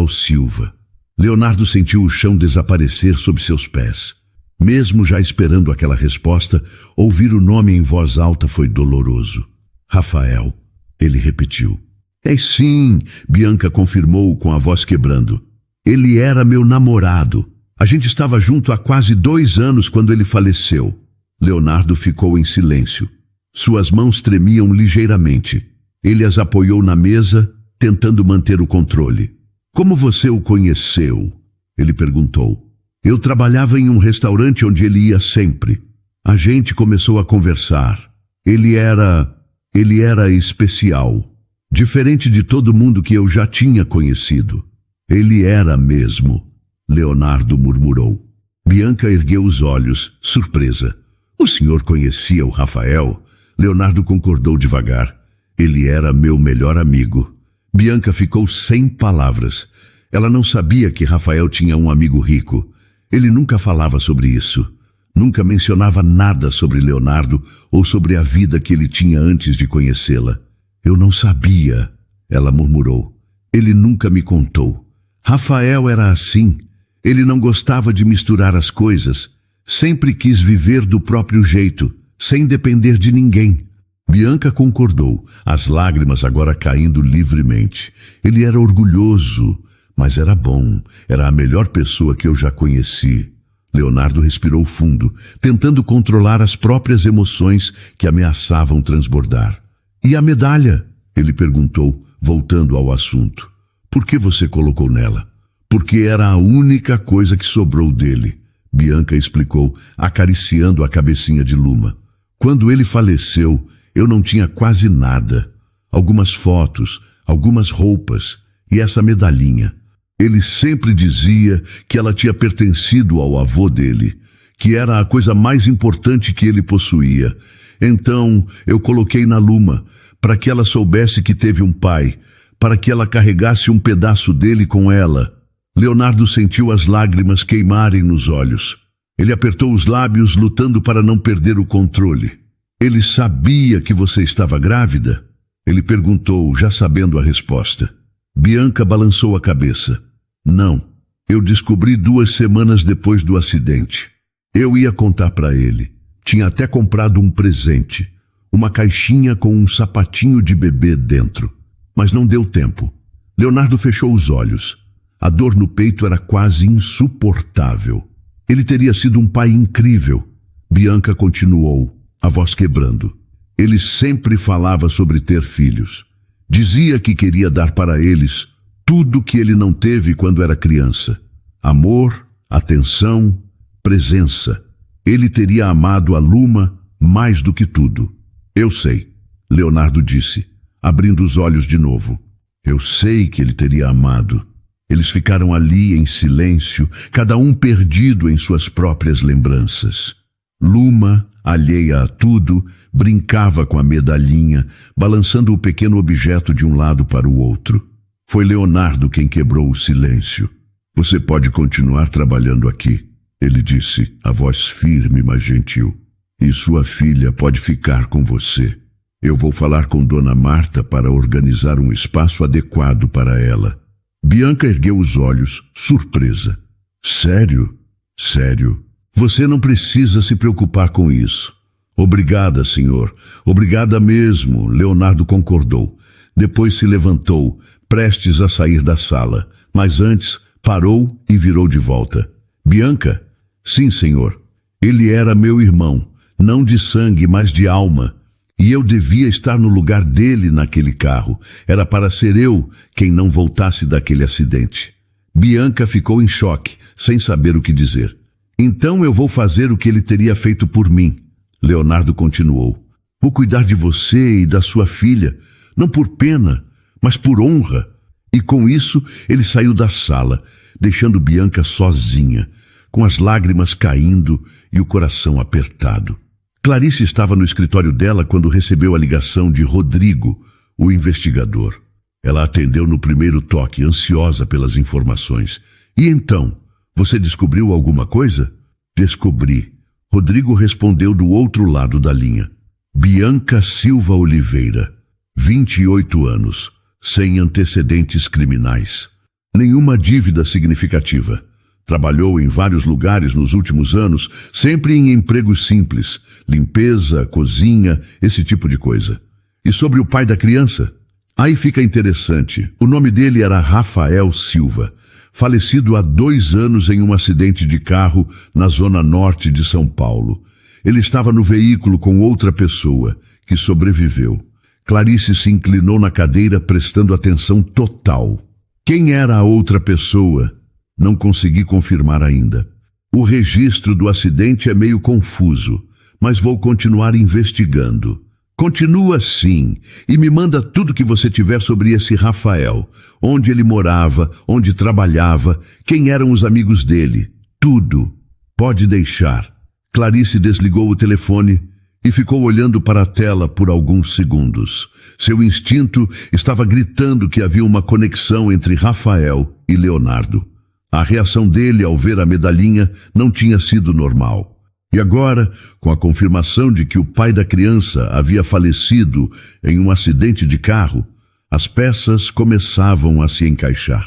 Silva. Leonardo sentiu o chão desaparecer sob seus pés. Mesmo já esperando aquela resposta, ouvir o nome em voz alta foi doloroso. "Rafael", ele repetiu. "É sim", Bianca confirmou com a voz quebrando. "Ele era meu namorado. A gente estava junto há quase 2 anos quando ele faleceu." Leonardo ficou em silêncio. Suas mãos tremiam ligeiramente. Ele as apoiou na mesa, tentando manter o controle. "Como você o conheceu?" ele perguntou. "Eu trabalhava em um restaurante onde ele ia sempre. A gente começou a conversar. Ele era especial. Diferente de todo mundo que eu já tinha conhecido." "Ele era mesmo", Leonardo murmurou. Bianca ergueu os olhos, surpresa. "O senhor conhecia o Rafael?" Leonardo concordou devagar. "Ele era meu melhor amigo." Bianca ficou sem palavras. Ela não sabia que Rafael tinha um amigo rico. Ele nunca falava sobre isso. Nunca mencionava nada sobre Leonardo ou sobre a vida que ele tinha antes de conhecê-la. "Eu não sabia", ela murmurou. "Ele nunca me contou. Rafael era assim. Ele não gostava de misturar as coisas. Sempre quis viver do próprio jeito, sem depender de ninguém." Bianca concordou, as lágrimas agora caindo livremente. "Ele era orgulhoso, mas era bom. Era a melhor pessoa que eu já conheci." Leonardo respirou fundo, tentando controlar as próprias emoções que ameaçavam transbordar. "E a medalha?" ele perguntou, voltando ao assunto. "Por que você colocou nela?" "Porque era a única coisa que sobrou dele", Bianca explicou, acariciando a cabecinha de Luma. "Quando ele faleceu, eu não tinha quase nada. Algumas fotos, algumas roupas e essa medalhinha. Ele sempre dizia que ela tinha pertencido ao avô dele, que era a coisa mais importante que ele possuía. Então eu coloquei na Luma, para que ela soubesse que teve um pai, para que ela carregasse um pedaço dele com ela." Leonardo sentiu as lágrimas queimarem nos olhos. Ele apertou os lábios, lutando para não perder o controle. "Ele sabia que você estava grávida?" ele perguntou, já sabendo a resposta. Bianca balançou a cabeça. "Não, eu descobri 2 semanas depois do acidente. Eu ia contar para ele. Tinha até comprado um presente, uma caixinha com um sapatinho de bebê dentro. Mas não deu tempo. Leonardo fechou os olhos. A dor no peito era quase insuportável. Ele teria sido um pai incrível. Bianca continuou, a voz quebrando. Ele sempre falava sobre ter filhos. Dizia que queria dar para eles tudo que ele não teve quando era criança. Amor, atenção, presença. Ele teria amado a Luma mais do que tudo. Eu sei, Leonardo disse, abrindo os olhos de novo. Eu sei que ele teria amado. Eles ficaram ali em silêncio, cada um perdido em suas próprias lembranças. Luma, alheia a tudo, brincava com a medalhinha, balançando o pequeno objeto de um lado para o outro. Foi Leonardo quem quebrou o silêncio. Você pode continuar trabalhando aqui, ele disse, a voz firme, mas gentil. E sua filha pode ficar com você. Eu vou falar com Dona Marta para organizar um espaço adequado para ela. Bianca ergueu os olhos, surpresa. Sério? Sério? Você não precisa se preocupar com isso. Obrigada, senhor. Obrigada mesmo, Leonardo concordou. Depois se levantou, prestes a sair da sala. Mas antes, parou e virou de volta. Bianca? Sim, senhor. Ele era meu irmão, não de sangue, mas de alma. E eu devia estar no lugar dele naquele carro. Era para ser eu quem não voltasse daquele acidente. Bianca ficou em choque, sem saber o que dizer. Então eu vou fazer o que ele teria feito por mim. Leonardo continuou. Vou cuidar de você e da sua filha, não por pena, mas por honra. E com isso ele saiu da sala, deixando Bianca sozinha, com as lágrimas caindo e o coração apertado. Clarice estava no escritório dela quando recebeu a ligação de Rodrigo, o investigador. Ela atendeu no primeiro toque, ansiosa pelas informações. E então, você descobriu alguma coisa? Descobri. Rodrigo respondeu do outro lado da linha. Bianca Silva Oliveira, 28 anos, sem antecedentes criminais. Nenhuma dívida significativa. Trabalhou em vários lugares nos últimos anos, sempre em empregos simples, limpeza, cozinha, esse tipo de coisa. E sobre o pai da criança? Aí fica interessante. O nome dele era Rafael Silva, falecido há 2 anos em um acidente de carro na zona norte de São Paulo. Ele estava no veículo com outra pessoa, que sobreviveu. Clarice se inclinou na cadeira prestando atenção total. Quem era a outra pessoa? Não consegui confirmar ainda. O registro do acidente é meio confuso, mas vou continuar investigando. Continua assim e me manda tudo que você tiver sobre esse Rafael. Onde ele morava, onde trabalhava, quem eram os amigos dele. Tudo. Pode deixar. Clarice desligou o telefone e ficou olhando para a tela por alguns segundos. Seu instinto estava gritando que havia uma conexão entre Rafael e Leonardo. A reação dele ao ver a medalhinha não tinha sido normal. E agora, com a confirmação de que o pai da criança havia falecido em um acidente de carro, as peças começavam a se encaixar.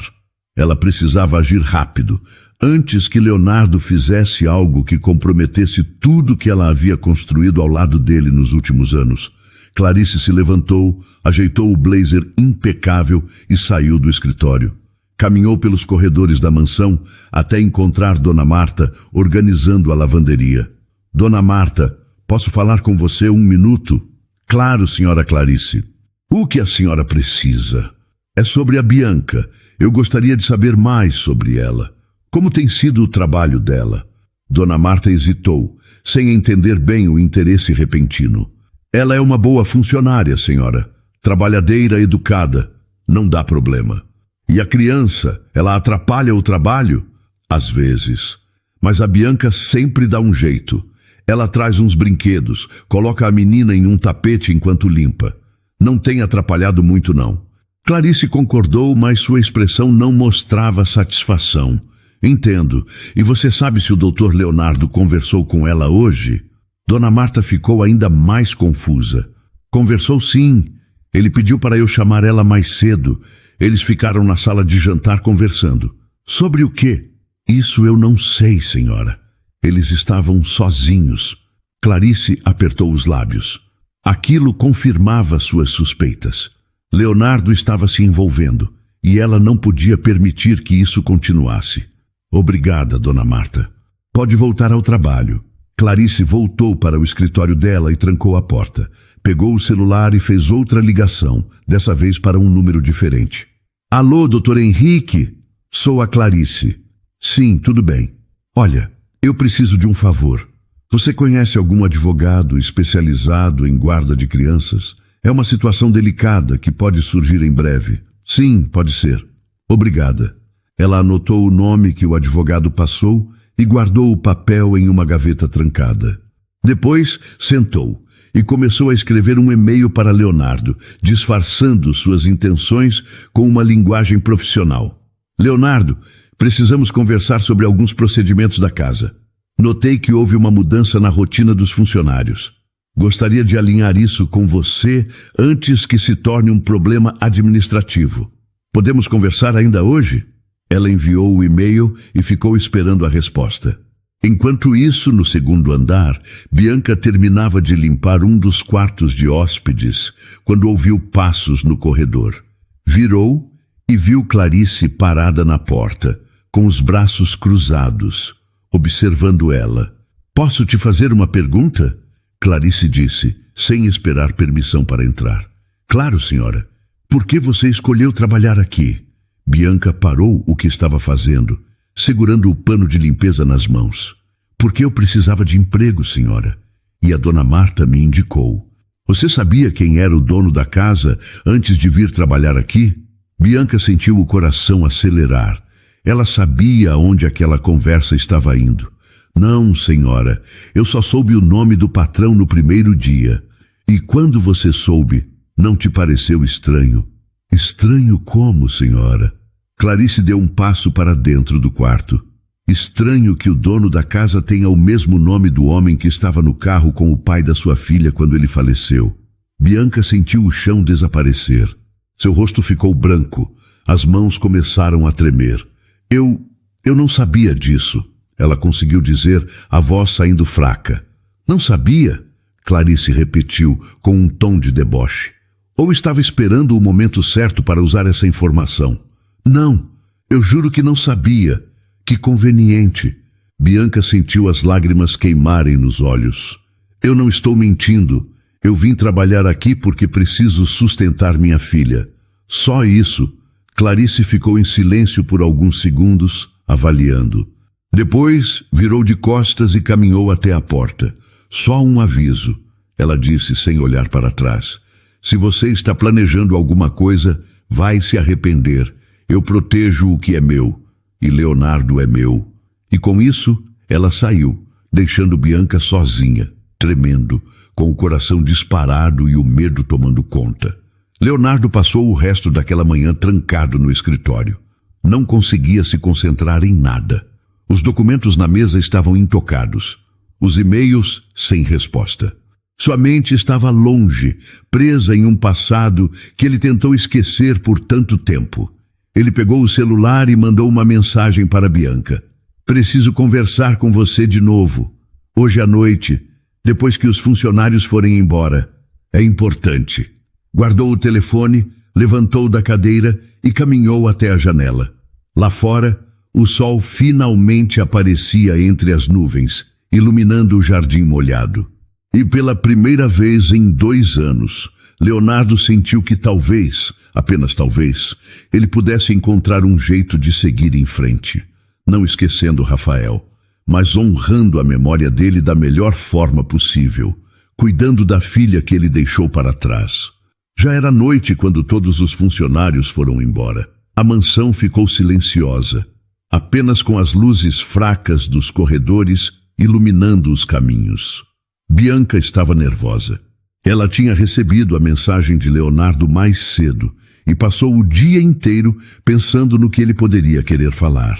Ela precisava agir rápido, antes que Leonardo fizesse algo que comprometesse tudo que ela havia construído ao lado dele nos últimos anos. Clarice se levantou, ajeitou o blazer impecável e saiu do escritório. Caminhou pelos corredores da mansão até encontrar Dona Marta organizando a lavanderia. Dona Marta, posso falar com você 1 minuto? Claro, senhora Clarice. O que a senhora precisa? É sobre a Bianca. Eu gostaria de saber mais sobre ela. Como tem sido o trabalho dela? Dona Marta hesitou, sem entender bem o interesse repentino. Ela é uma boa funcionária, senhora. Trabalhadeira, educada. Não dá problema. E a criança, ela atrapalha o trabalho? Às vezes. Mas a Bianca sempre dá um jeito. Ela traz uns brinquedos, coloca a menina em um tapete enquanto limpa. Não tem atrapalhado muito, não. Clarice concordou, mas sua expressão não mostrava satisfação. Entendo. E você sabe se o Dr. Leonardo conversou com ela hoje? Dona Marta ficou ainda mais confusa. Conversou sim. Ele pediu para eu chamar ela mais cedo. Eles ficaram na sala de jantar conversando. Sobre o quê? Isso eu não sei, senhora. Eles estavam sozinhos. Clarice apertou os lábios. Aquilo confirmava suas suspeitas. Leonardo estava se envolvendo, e ela não podia permitir que isso continuasse. Obrigada, Dona Marta. Pode voltar ao trabalho. Clarice voltou para o escritório dela e trancou a porta. Pegou o celular e fez outra ligação, dessa vez para um número diferente. Alô, Dr. Henrique? Sou a Clarice. Sim, tudo bem. Olha, eu preciso de um favor. Você conhece algum advogado especializado em guarda de crianças? É uma situação delicada que pode surgir em breve. Sim, pode ser. Obrigada. Ela anotou o nome que o advogado passou e guardou o papel em uma gaveta trancada. Depois, sentou e começou a escrever um e-mail para Leonardo, disfarçando suas intenções com uma linguagem profissional. Leonardo, precisamos conversar sobre alguns procedimentos da casa. Notei que houve uma mudança na rotina dos funcionários. Gostaria de alinhar isso com você antes que se torne um problema administrativo. Podemos conversar ainda hoje? Ela enviou o e-mail e ficou esperando a resposta. Enquanto isso, no segundo andar, Bianca terminava de limpar um dos quartos de hóspedes quando ouviu passos no corredor. Virou e viu Clarice parada na porta, com os braços cruzados, observando ela. Posso te fazer uma pergunta? Clarice disse, sem esperar permissão para entrar. Claro, senhora. Por que você escolheu trabalhar aqui? Bianca parou o que estava fazendo, segurando o pano de limpeza nas mãos. Porque eu precisava de emprego, senhora. E a dona Marta me indicou. Você sabia quem era o dono da casa antes de vir trabalhar aqui? Bianca sentiu o coração acelerar. Ela sabia onde aquela conversa estava indo. Não, senhora, eu só soube o nome do patrão no primeiro dia. E quando você soube, não te pareceu estranho? Estranho como, senhora? Clarice deu um passo para dentro do quarto. Estranho que o dono da casa tenha o mesmo nome do homem que estava no carro com o pai da sua filha quando ele faleceu. Bianca sentiu o chão desaparecer. Seu rosto ficou branco. As mãos começaram a tremer. Eu não sabia disso. Ela conseguiu dizer, a voz saindo fraca. Não sabia? Clarice repetiu, com um tom de deboche. Ou estava esperando o momento certo para usar essa informação? Não, eu juro que não sabia. Que conveniente. Bianca sentiu as lágrimas queimarem nos olhos. Eu não estou mentindo. Eu vim trabalhar aqui porque preciso sustentar minha filha. Só isso. Clarice ficou em silêncio por alguns segundos, avaliando. Depois, virou de costas e caminhou até a porta. Só um aviso, ela disse sem olhar para trás. Se você está planejando alguma coisa, vai se arrepender. Eu protejo o que é meu, e Leonardo é meu. E com isso, ela saiu, deixando Bianca sozinha, tremendo, com o coração disparado e o medo tomando conta. Leonardo passou o resto daquela manhã trancado no escritório. Não conseguia se concentrar em nada. Os documentos na mesa estavam intocados. Os e-mails sem resposta. Sua mente estava longe, presa em um passado que ele tentou esquecer por tanto tempo. Ele pegou o celular e mandou uma mensagem para Bianca. Preciso conversar com você de novo. Hoje à noite, depois que os funcionários forem embora. É importante. Guardou o telefone, levantou da cadeira e caminhou até a janela. Lá fora, o sol finalmente aparecia entre as nuvens, iluminando o jardim molhado. E pela primeira vez em 2 anos, Leonardo sentiu que talvez, apenas talvez, ele pudesse encontrar um jeito de seguir em frente. Não esquecendo Rafael, mas honrando a memória dele da melhor forma possível, cuidando da filha que ele deixou para trás. Já era noite quando todos os funcionários foram embora. A mansão ficou silenciosa, apenas com as luzes fracas dos corredores iluminando os caminhos. Bianca estava nervosa. Ela tinha recebido a mensagem de Leonardo mais cedo e passou o dia inteiro pensando no que ele poderia querer falar.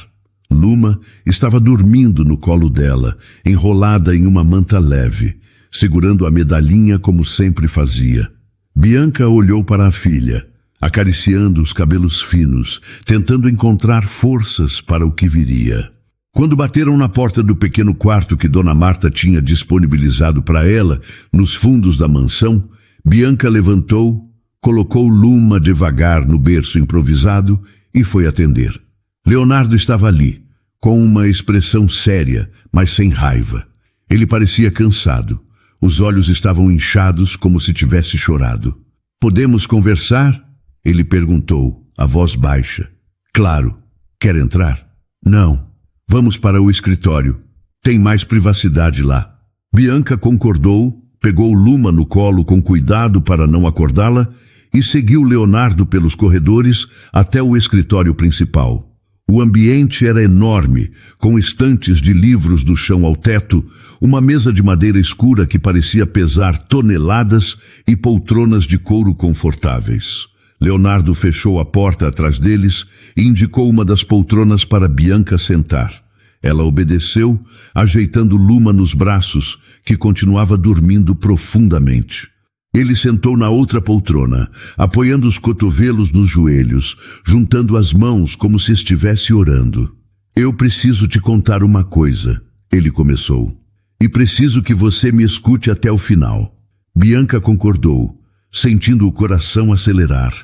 Luma estava dormindo no colo dela, enrolada em uma manta leve, segurando a medalhinha como sempre fazia. Bianca olhou para a filha, acariciando os cabelos finos, tentando encontrar forças para o que viria. Quando bateram na porta do pequeno quarto que Dona Marta tinha disponibilizado para ela, nos fundos da mansão, Bianca levantou, colocou Luma devagar no berço improvisado e foi atender. Leonardo estava ali, com uma expressão séria, mas sem raiva. Ele parecia cansado. Os olhos estavam inchados como se tivesse chorado. "Podemos conversar?" Ele perguntou, a voz baixa. "Claro. Quer entrar?" "Não. Vamos para o escritório. Tem mais privacidade lá." Bianca concordou, pegou Luma no colo com cuidado para não acordá-la e seguiu Leonardo pelos corredores até o escritório principal. O ambiente era enorme, com estantes de livros do chão ao teto, uma mesa de madeira escura que parecia pesar toneladas e poltronas de couro confortáveis. Leonardo fechou a porta atrás deles e indicou uma das poltronas para Bianca sentar. Ela obedeceu, ajeitando Luma nos braços, que continuava dormindo profundamente. Ele sentou na outra poltrona, apoiando os cotovelos nos joelhos, juntando as mãos como se estivesse orando. "Eu preciso te contar uma coisa", ele começou. "E preciso que você me escute até o final." Bianca concordou, sentindo o coração acelerar.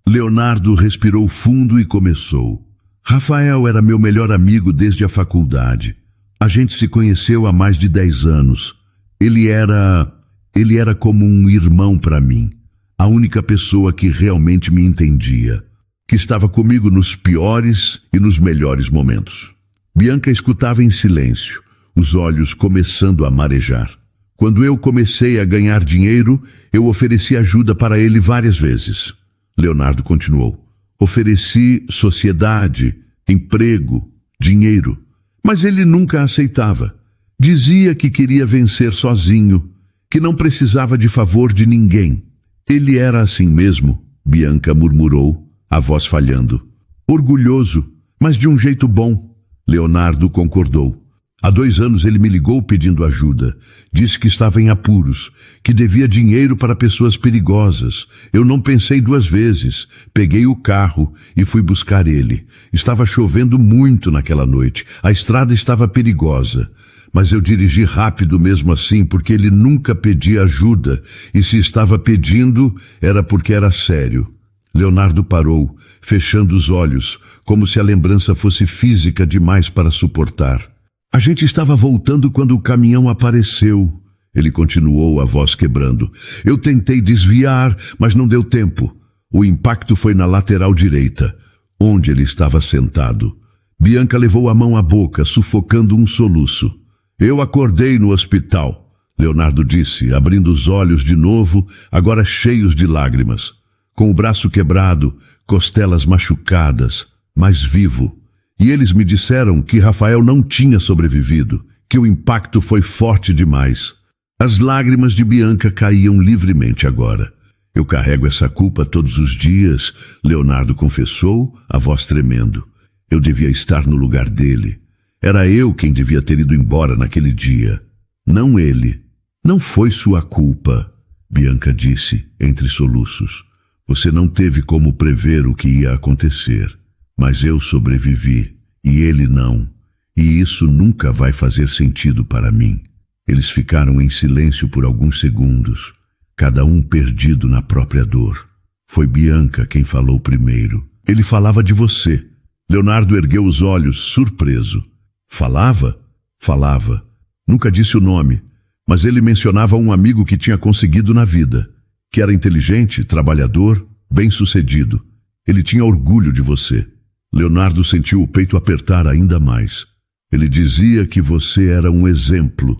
Leonardo respirou fundo e começou. "Rafael era meu melhor amigo desde a faculdade. A gente se conheceu há mais de 10 anos. Ele era como um irmão para mim, a única pessoa que realmente me entendia, que estava comigo nos piores e nos melhores momentos." Bianca escutava em silêncio, os olhos começando a marejar. "Quando eu comecei a ganhar dinheiro, eu ofereci ajuda para ele várias vezes." Leonardo continuou. "Ofereci sociedade, emprego, dinheiro, mas ele nunca aceitava. Dizia que queria vencer sozinho, que não precisava de favor de ninguém." "Ele era assim mesmo", Bianca murmurou, a voz falhando. "Orgulhoso, mas de um jeito bom." Leonardo concordou. "Há 2 anos ele me ligou pedindo ajuda. Disse que estava em apuros, que devia dinheiro para pessoas perigosas. Eu não pensei 2 vezes. Peguei o carro e fui buscar ele. Estava chovendo muito naquela noite. A estrada estava perigosa. Mas eu dirigi rápido mesmo assim, porque ele nunca pedia ajuda, e se estava pedindo, era porque era sério." Leonardo parou, fechando os olhos, como se a lembrança fosse física demais para suportar. "A gente estava voltando quando o caminhão apareceu." Ele continuou, a voz quebrando. "Eu tentei desviar, mas não deu tempo. O impacto foi na lateral direita, onde ele estava sentado." Bianca levou a mão à boca, sufocando um soluço. "Eu acordei no hospital", Leonardo disse, abrindo os olhos de novo, agora cheios de lágrimas. "Com o braço quebrado, costelas machucadas, mas vivo. E eles me disseram que Rafael não tinha sobrevivido, que o impacto foi forte demais." As lágrimas de Bianca caíam livremente agora. "Eu carrego essa culpa todos os dias", Leonardo confessou, a voz tremendo. "Eu devia estar no lugar dele. Era eu quem devia ter ido embora naquele dia, não ele." "Não foi sua culpa", Bianca disse, entre soluços. "Você não teve como prever o que ia acontecer. Mas eu sobrevivi, e ele não. E isso nunca vai fazer sentido para mim." Eles ficaram em silêncio por alguns segundos, cada um perdido na própria dor. Foi Bianca quem falou primeiro. "Ele falava de você." Leonardo ergueu os olhos, surpreso. "Falava?" "Falava. Nunca disse o nome, mas ele mencionava um amigo que tinha conseguido na vida, que era inteligente, trabalhador, bem-sucedido. Ele tinha orgulho de você." Leonardo sentiu o peito apertar ainda mais. "Ele dizia que você era um exemplo",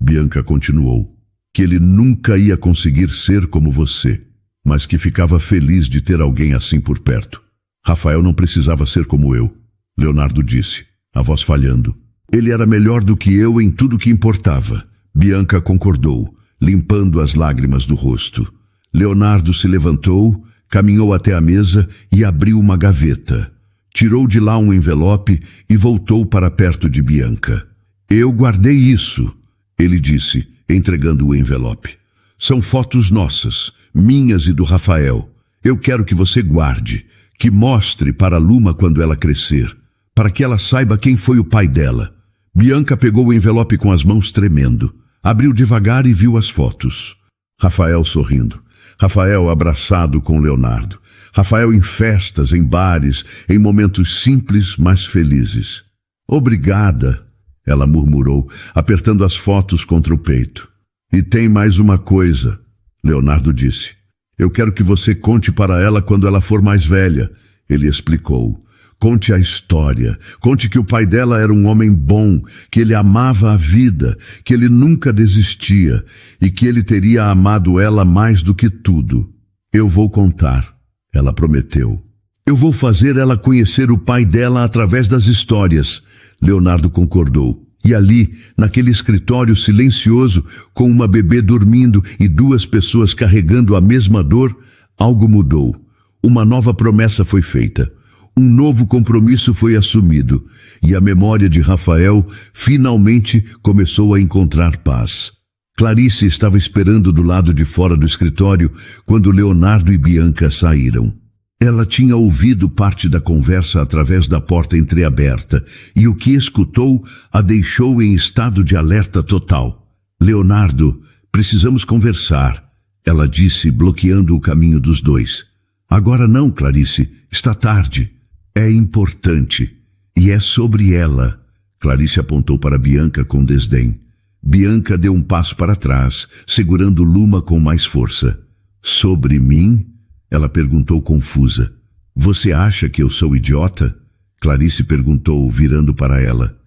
Bianca continuou. "Que ele nunca ia conseguir ser como você, mas que ficava feliz de ter alguém assim por perto." "Rafael não precisava ser como eu", Leonardo disse, a voz falhando. "Ele era melhor do que eu em tudo que importava." Bianca concordou, limpando as lágrimas do rosto. Leonardo se levantou, caminhou até a mesa e abriu uma gaveta. Tirou de lá um envelope e voltou para perto de Bianca. "Eu guardei isso", ele disse, entregando o envelope. "São fotos nossas, minhas e do Rafael. Eu quero que você guarde, que mostre para Luma quando ela crescer, para que ela saiba quem foi o pai dela." Bianca pegou o envelope com as mãos tremendo. Abriu devagar e viu as fotos. Rafael sorrindo. Rafael abraçado com Leonardo. Rafael em festas, em bares, em momentos simples, mas felizes. Obrigada, ela murmurou, apertando as fotos contra o peito. E tem mais uma coisa, Leonardo disse. Eu quero que você conte para ela quando ela for mais velha, ele explicou. Conte a história, conte que o pai dela era um homem bom, que ele amava a vida, que ele nunca desistia e que ele teria amado ela mais do que tudo. Eu vou contar, ela prometeu. Eu vou fazer ela conhecer o pai dela através das histórias, Leonardo concordou. E ali, naquele escritório silencioso, com uma bebê dormindo e duas pessoas carregando a mesma dor, algo mudou. Uma nova promessa foi feita. Um novo compromisso foi assumido, e a memória de Rafael finalmente começou a encontrar paz. Clarice estava esperando do lado de fora do escritório quando Leonardo e Bianca saíram. Ela tinha ouvido parte da conversa através da porta entreaberta, e o que escutou a deixou em estado de alerta total. Leonardo, precisamos conversar, ela disse, bloqueando o caminho dos dois. Agora não, Clarice, está tarde. É importante, e é sobre ela. Clarice apontou para Bianca com desdém. Bianca deu um passo para trás, segurando Luma com mais força. Sobre mim? Ela perguntou confusa. Você acha que eu sou idiota? Clarice perguntou, virando para ela.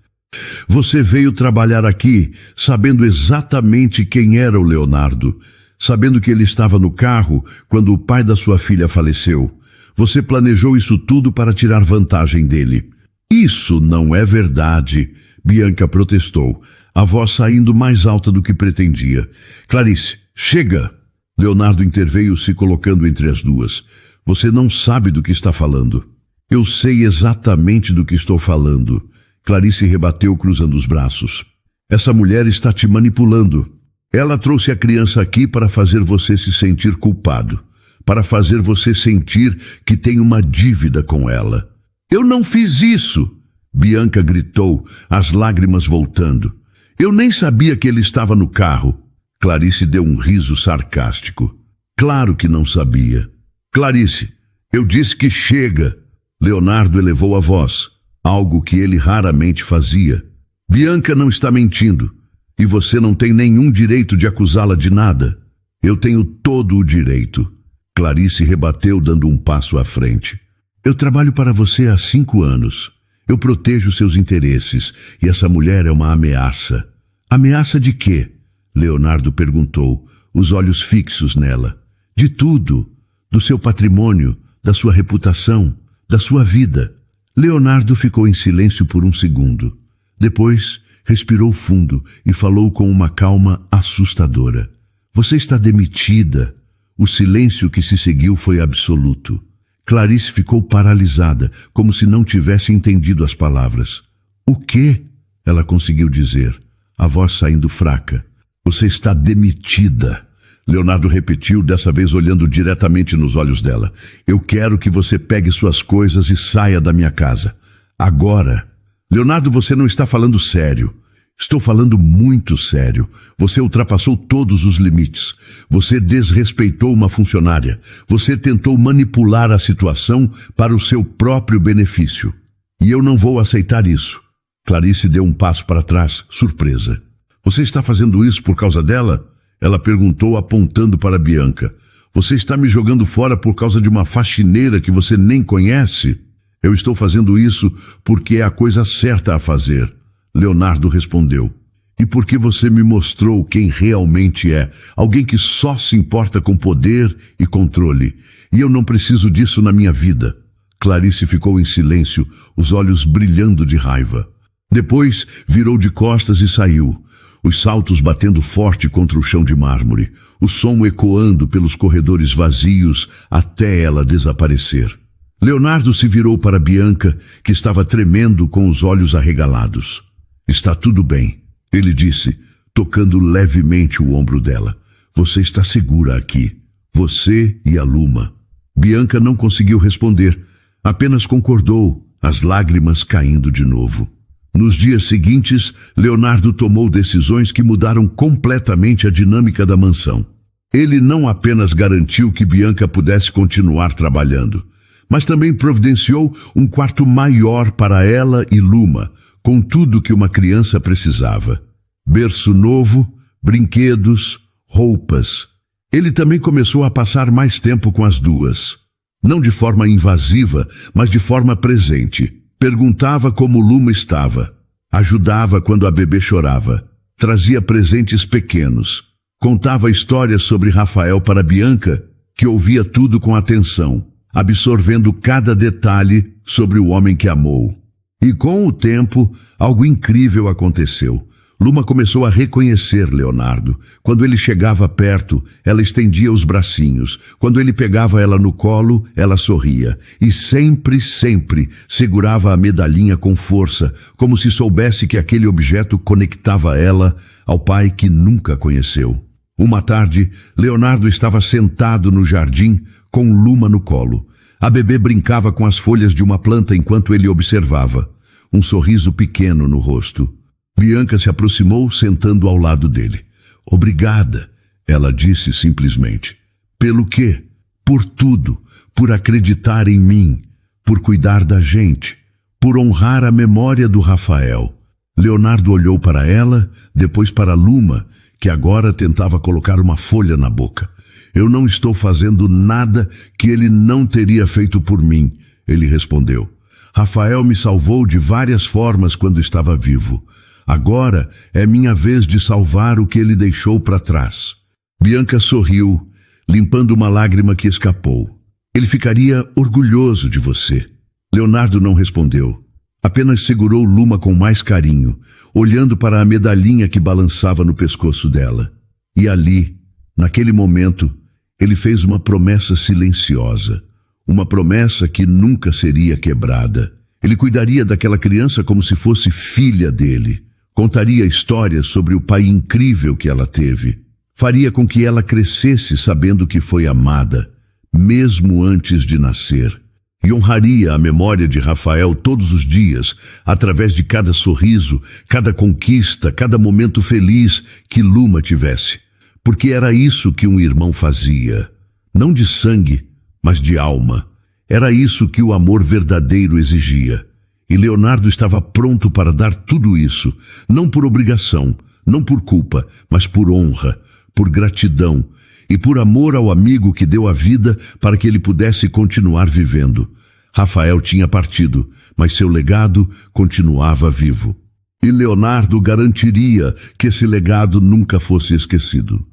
Você veio trabalhar aqui sabendo exatamente quem era o Leonardo, sabendo que ele estava no carro quando o pai da sua filha faleceu. Você planejou isso tudo para tirar vantagem dele. Isso não é verdade, Bianca protestou, a voz saindo mais alta do que pretendia. Clarice, chega! Leonardo interveio, se colocando entre as duas. Você não sabe do que está falando. Eu sei exatamente do que estou falando. Clarice rebateu, cruzando os braços. Essa mulher está te manipulando. Ela trouxe a criança aqui para fazer você se sentir culpado, para fazer você sentir que tem uma dívida com ela. Eu não fiz isso! Bianca gritou, as lágrimas voltando. Eu nem sabia que ele estava no carro. Clarice deu um riso sarcástico. Claro que não sabia. Clarice, eu disse que chega. Leonardo elevou a voz, algo que ele raramente fazia. Bianca não está mentindo, e você não tem nenhum direito de acusá-la de nada. Eu tenho todo o direito. Clarice rebateu, dando um passo à frente. Eu trabalho para você há 5 anos. Eu protejo seus interesses, e essa mulher é uma ameaça. Ameaça de quê? Leonardo perguntou, os olhos fixos nela. De tudo, do seu patrimônio, da sua reputação, da sua vida. Leonardo ficou em silêncio por um segundo. Depois, respirou fundo e falou com uma calma assustadora. Você está demitida. O silêncio que se seguiu foi absoluto. Clarice ficou paralisada, como se não tivesse entendido as palavras. O quê? Ela conseguiu dizer, a voz saindo fraca. Você está demitida. Leonardo repetiu, dessa vez olhando diretamente nos olhos dela. Eu quero que você pegue suas coisas e saia da minha casa. Agora. Leonardo, você não está falando sério. Estou falando muito sério. Você ultrapassou todos os limites. Você desrespeitou uma funcionária. Você tentou manipular a situação para o seu próprio benefício. E eu não vou aceitar isso. Clarice deu um passo para trás, surpresa. Você está fazendo isso por causa dela? Ela perguntou, apontando para Bianca. Você está me jogando fora por causa de uma faxineira que você nem conhece? Eu estou fazendo isso porque é a coisa certa a fazer. Leonardo respondeu. E porque você me mostrou quem realmente é, alguém que só se importa com poder e controle. E eu não preciso disso na minha vida. Clarice ficou em silêncio, os olhos brilhando de raiva. Depois virou de costas e saiu, os saltos batendo forte contra o chão de mármore, o som ecoando pelos corredores vazios até ela desaparecer. Leonardo se virou para Bianca, que estava tremendo com os olhos arregalados. Está tudo bem, ele disse, tocando levemente o ombro dela. Você está segura aqui. Você e a Luma. Bianca não conseguiu responder, apenas concordou, as lágrimas caindo de novo. Nos dias seguintes, Leonardo tomou decisões que mudaram completamente a dinâmica da mansão. Ele não apenas garantiu que Bianca pudesse continuar trabalhando, mas também providenciou um quarto maior para ela e Luma, com tudo que uma criança precisava. Berço novo, brinquedos, roupas. Ele também começou a passar mais tempo com as duas. Não de forma invasiva, mas de forma presente. Perguntava como Luma estava. Ajudava quando a bebê chorava. Trazia presentes pequenos. Contava histórias sobre Rafael para Bianca, que ouvia tudo com atenção, absorvendo cada detalhe sobre o homem que amou. E com o tempo, algo incrível aconteceu. Luma começou a reconhecer Leonardo. Quando ele chegava perto, ela estendia os bracinhos. Quando ele pegava ela no colo, ela sorria. E sempre, sempre segurava a medalhinha com força, como se soubesse que aquele objeto conectava ela ao pai que nunca conheceu. Uma tarde, Leonardo estava sentado no jardim com Luma no colo. A bebê brincava com as folhas de uma planta enquanto ele observava. Um sorriso pequeno no rosto. Bianca se aproximou, sentando ao lado dele. Obrigada, ela disse simplesmente. Pelo quê? Por tudo, por acreditar em mim, por cuidar da gente, por honrar a memória do Rafael. Leonardo olhou para ela, depois para Luma, que agora tentava colocar uma folha na boca. Eu não estou fazendo nada que ele não teria feito por mim, ele respondeu. Rafael me salvou de várias formas quando estava vivo. Agora é minha vez de salvar o que ele deixou para trás. Bianca sorriu, limpando uma lágrima que escapou. Ele ficaria orgulhoso de você. Leonardo não respondeu. Apenas segurou Luma com mais carinho, olhando para a medalhinha que balançava no pescoço dela. E ali, naquele momento, ele fez uma promessa silenciosa. Uma promessa que nunca seria quebrada. Ele cuidaria daquela criança como se fosse filha dele. Contaria histórias sobre o pai incrível que ela teve. Faria com que ela crescesse sabendo que foi amada, mesmo antes de nascer. E honraria a memória de Rafael todos os dias, através de cada sorriso, cada conquista, cada momento feliz que Luma tivesse. Porque era isso que um irmão fazia. Não de sangue, mas de alma. Era isso que o amor verdadeiro exigia. E Leonardo estava pronto para dar tudo isso, não por obrigação, não por culpa, mas por honra, por gratidão e por amor ao amigo que deu a vida para que ele pudesse continuar vivendo. Rafael tinha partido, mas seu legado continuava vivo. E Leonardo garantiria que esse legado nunca fosse esquecido.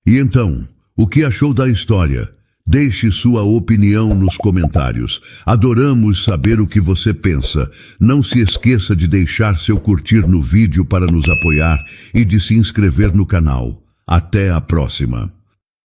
E então, o que achou da história? Deixe sua opinião nos comentários. Adoramos saber o que você pensa. Não se esqueça de deixar seu curtir no vídeo para nos apoiar e de se inscrever no canal. Até a próxima.